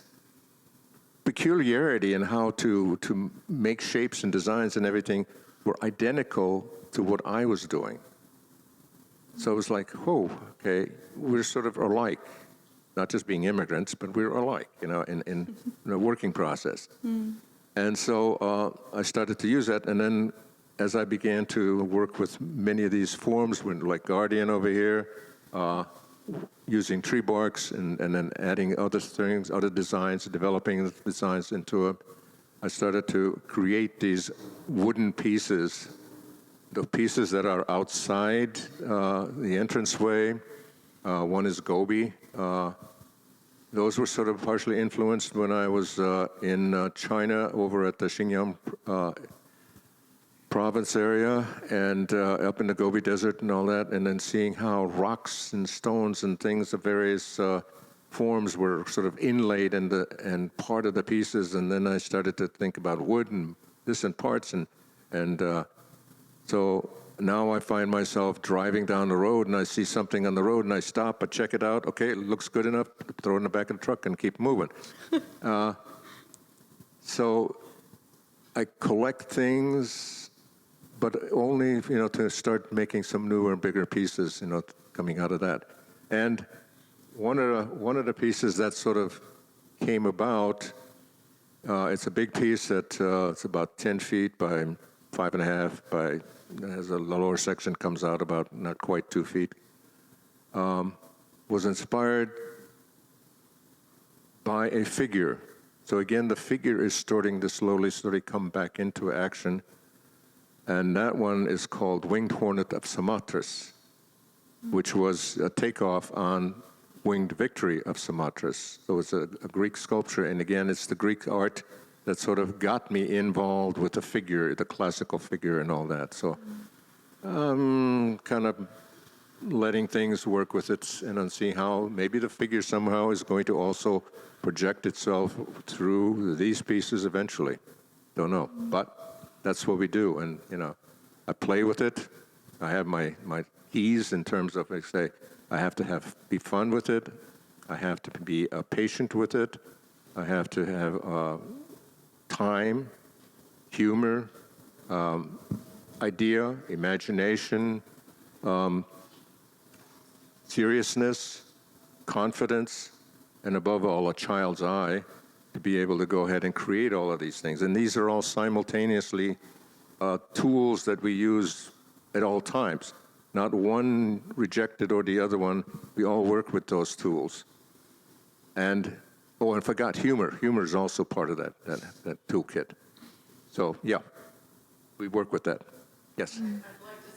peculiarity in how to make shapes and designs and everything were identical to what I was doing. So it was like, whoa, okay, we're sort of alike. Not just being immigrants, but we're alike, in the working process. And so I started to use that, and then as I began to work with many of these forms, like Guardian over here, using tree barks and then adding other things, other designs, developing the designs into it, I started to create these wooden pieces, the pieces that are outside the entranceway. One is Gobi. Those were sort of partially influenced when I was in China over at the Xinjiang province area and up in the Gobi Desert and all that, and then seeing how rocks and stones and things of various forms were sort of inlaid and part of the pieces. And then I started to think about wood and distant parts. And so now I find myself driving down the road and I see something on the road and I stop, I check it out. Okay, it looks good enough, throw it in the back of the truck and keep moving. So I collect things, but only, to start making some newer and bigger pieces, coming out of that. And one of the pieces that sort of came about, it's a big piece that it's about 10 feet by 5.5 by, as the lower section comes out about not quite 2 feet, was inspired by a figure. So again, the figure is starting to slowly come back into action. And that one is called Winged Hornet of Samothrace, which was a takeoff on Winged Victory of Samothrace. So it's a Greek sculpture. And again, it's the Greek art that sort of got me involved with the figure, the classical figure and all that. So kind of letting things work with it and then seeing how maybe the figure somehow is going to also project itself through these pieces eventually. Don't know, but that's what we do. And, I play with it. I have my ease in terms of, I say, I have to be fun with it. I have to be patient with it. I have to have time, humor, idea, imagination, seriousness, confidence, and above all, a child's eye to be able to go ahead and create all of these things. And these are all simultaneously tools that we use at all times. Not one rejected or the other one. We all work with those tools. And I forgot humor. Humor is also part of that toolkit. So, yeah, we work with that. Yes? I'd like to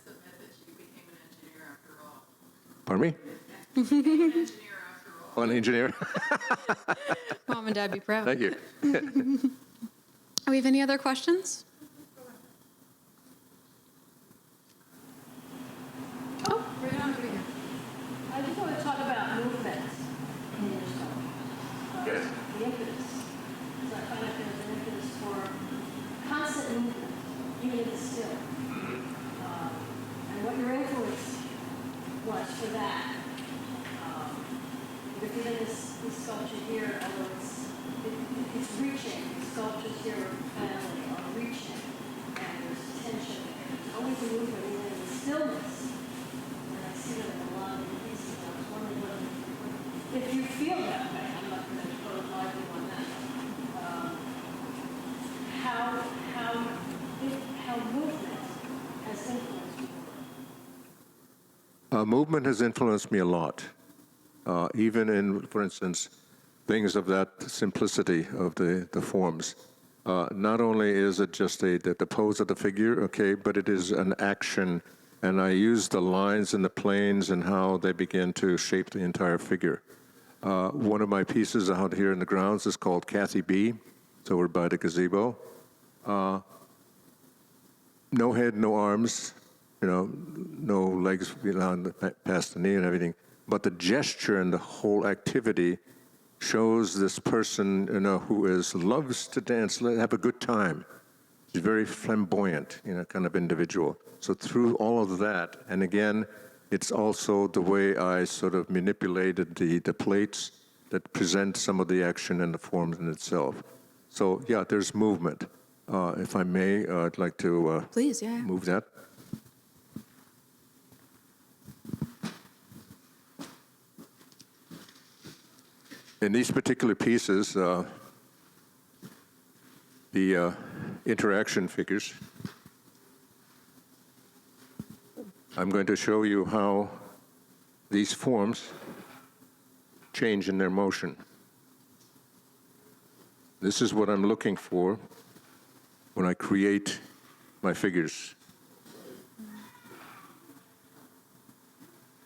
submit that you became an engineer after all. Pardon me? You became an engineer after all. Oh, an engineer? Mom and Dad be proud. Thank you. Do we have any other questions? Oh, right on over here. I just want to talk about movements in your sculpture. Yes. The impetus. Because I find that there's an impetus for constant movement, even if it's still. And what your influence was for that. If you're in this sculpture here, although it's reaching, the sculptures here family are reaching, and there's tension there. There's always a movement, even in the stillness. And I see that in a lot of the pieces. I was wondering if you feel that way. I'm not going to put a lively on that. How movement has influenced you? Movement has influenced me a lot. Even in, for instance, things of that simplicity of the forms. Not only is it just the pose of the figure, okay, but it is an action. And I use the lines and the planes and how they begin to shape the entire figure. One of my pieces out here in the grounds is called Kathy B. It's over by the gazebo. No head, no arms, no legs past the knee and everything. But the gesture and the whole activity shows this person, who loves to dance, have a good time. She's very flamboyant, kind of individual. So through all of that, and again, it's also the way I sort of manipulated the plates that present some of the action and the forms in itself. So yeah, there's movement. If I may, I'd like to Please, yeah. move that. in these particular pieces, the interaction figures, I'm going to show you how these forms change in their motion. This is what I'm looking for when I create my figures.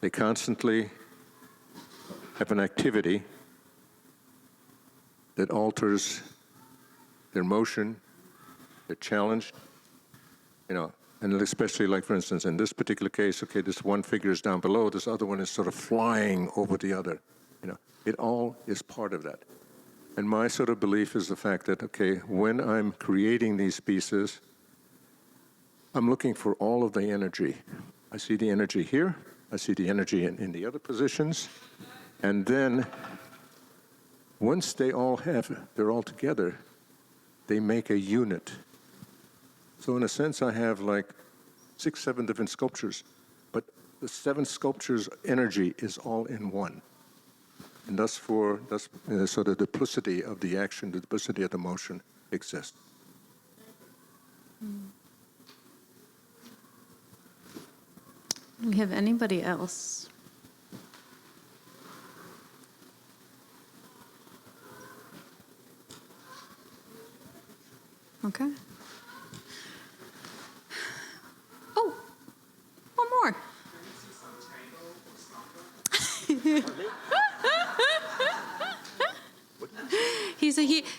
They constantly have an activity that alters their motion, they're challenged, and especially like, for instance, in this particular case, okay, this one figure is down below, this other one is sort of flying over the other. It all is part of that. And my sort of belief is the fact that, okay, when I'm creating these pieces, I'm looking for all of the energy. I see the energy here, I see the energy in the other positions, and then once they're all together, they make a unit. So in a sense, I have like 6, 7 different sculptures, but the 7 sculptures' energy is all in one. And thus sort of the duplicity of the action, the duplicity of the motion exists. Do we have anybody else? Okay. Oh, one more.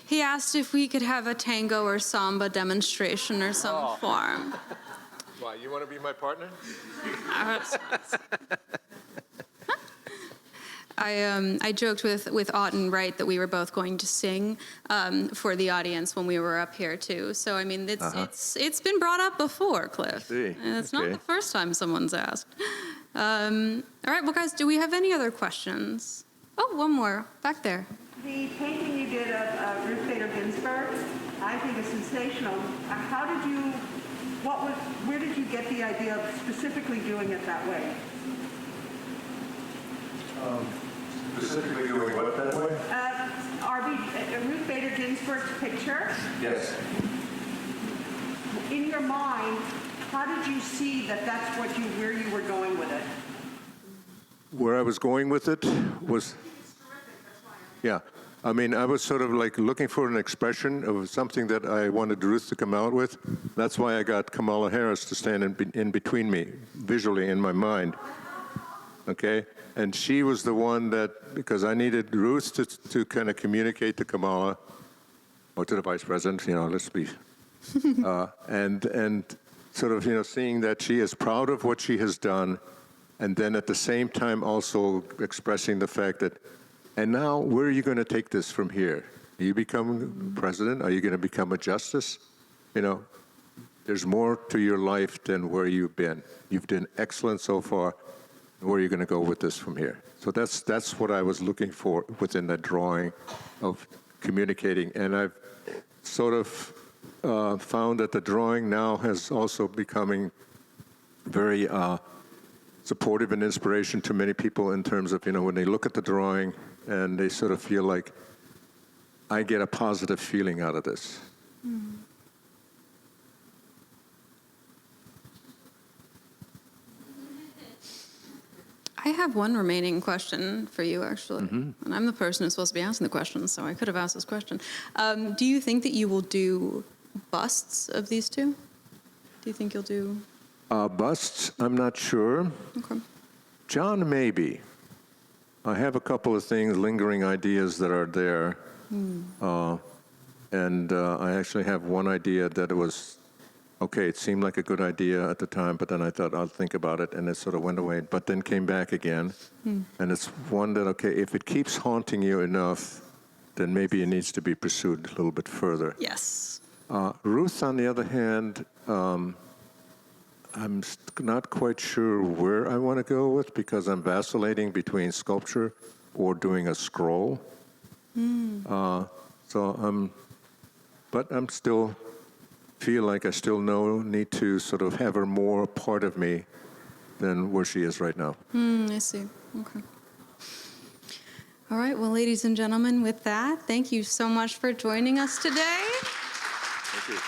He asked if we could have a tango or samba demonstration or some form. Why, you want to be my partner? I joked with Auden Wright that we were both going to sing for the audience when we were up here too. So I mean, it's been brought up before, Cliff. And it's not the first time someone's asked. All right, well, guys, do we have any other questions? Oh, one more back there. The painting you did of Ruth Bader Ginsburg, I think is sensational. Where did you get the idea of specifically doing it that way? Specifically doing what that way? Ruth Bader Ginsburg's picture. Yes. In your mind, how did you see that that's where you were going with it? Where I was going with it was, yeah. I mean, I was sort of like looking for an expression of something that I wanted Ruth to come out with. That's why I got Kamala Harris to stand in between me, visually in my mind. Okay? And she was the one that, because I needed Ruth to kind of communicate to Kamala, or to the vice president, let's be, and sort of, seeing that she is proud of what she has done, and then at the same time also expressing the fact that, and now where are you going to take this from here? Are you become president? Are you going to become a justice? There's more to your life than where you've been. You've done excellent so far. Where are you going to go with this from here? So that's what I was looking for within that drawing of communicating. And I've sort of found that the drawing now has also becoming very supportive and inspiration to many people in terms of, when they look at the drawing and they sort of feel like, I get a positive feeling out of this. Mm. I have one remaining question for you, actually. Mm-hmm. And I'm the person who's supposed to be asking the questions, so I could have asked this question. Do you think that you will do busts of these two? Do you think you'll do... Busts, I'm not sure. Okay. John, maybe. I have a couple of things, lingering ideas that are there. Mm. And I actually have one idea that it was, okay, it seemed like a good idea at the time, but then I thought I'll think about it, and it sort of went away, but then came back again. Mm. And it's one that, okay, if it keeps haunting you enough, then maybe it needs to be pursued a little bit further. Yes. Ruth, on the other hand, I'm not quite sure where I want to go with, because I'm vacillating between sculpture or doing a scroll. Mm. But I'm still feel like I still need to sort of have her more part of me than where she is right now. I see. Okay. All right, well, ladies and gentlemen, with that, thank you so much for joining us today. Thank you.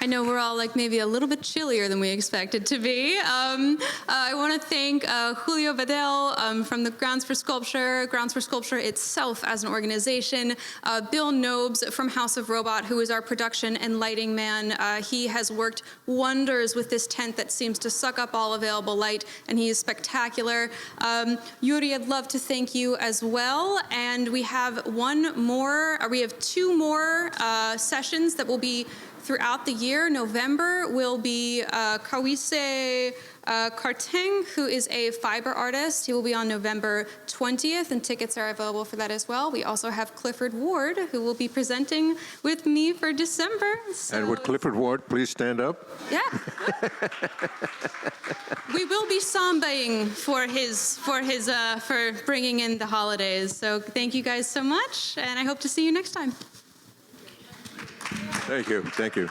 I know we're all like maybe a little bit chillier than we expected to be. I want to thank Julio Badal from the Grounds for Sculpture itself as an organization, Bill Nobes from House of Robot, who is our production and lighting man. He has worked wonders with this tent that seems to suck up all available light, and he is spectacular. Gyuri, I'd love to thank you as well. And we have two more sessions that will be throughout the year. November will be Kawise Karteng, who is a fiber artist. He will be on November 20th, and tickets are available for that as well. We also have Clifford Ward, who will be presenting with me for December. So And would Clifford Ward please stand up? yeah. We will be sambaing for bringing in the holidays. So thank you guys so much, and I hope to see you next time. Thank you. Thank you.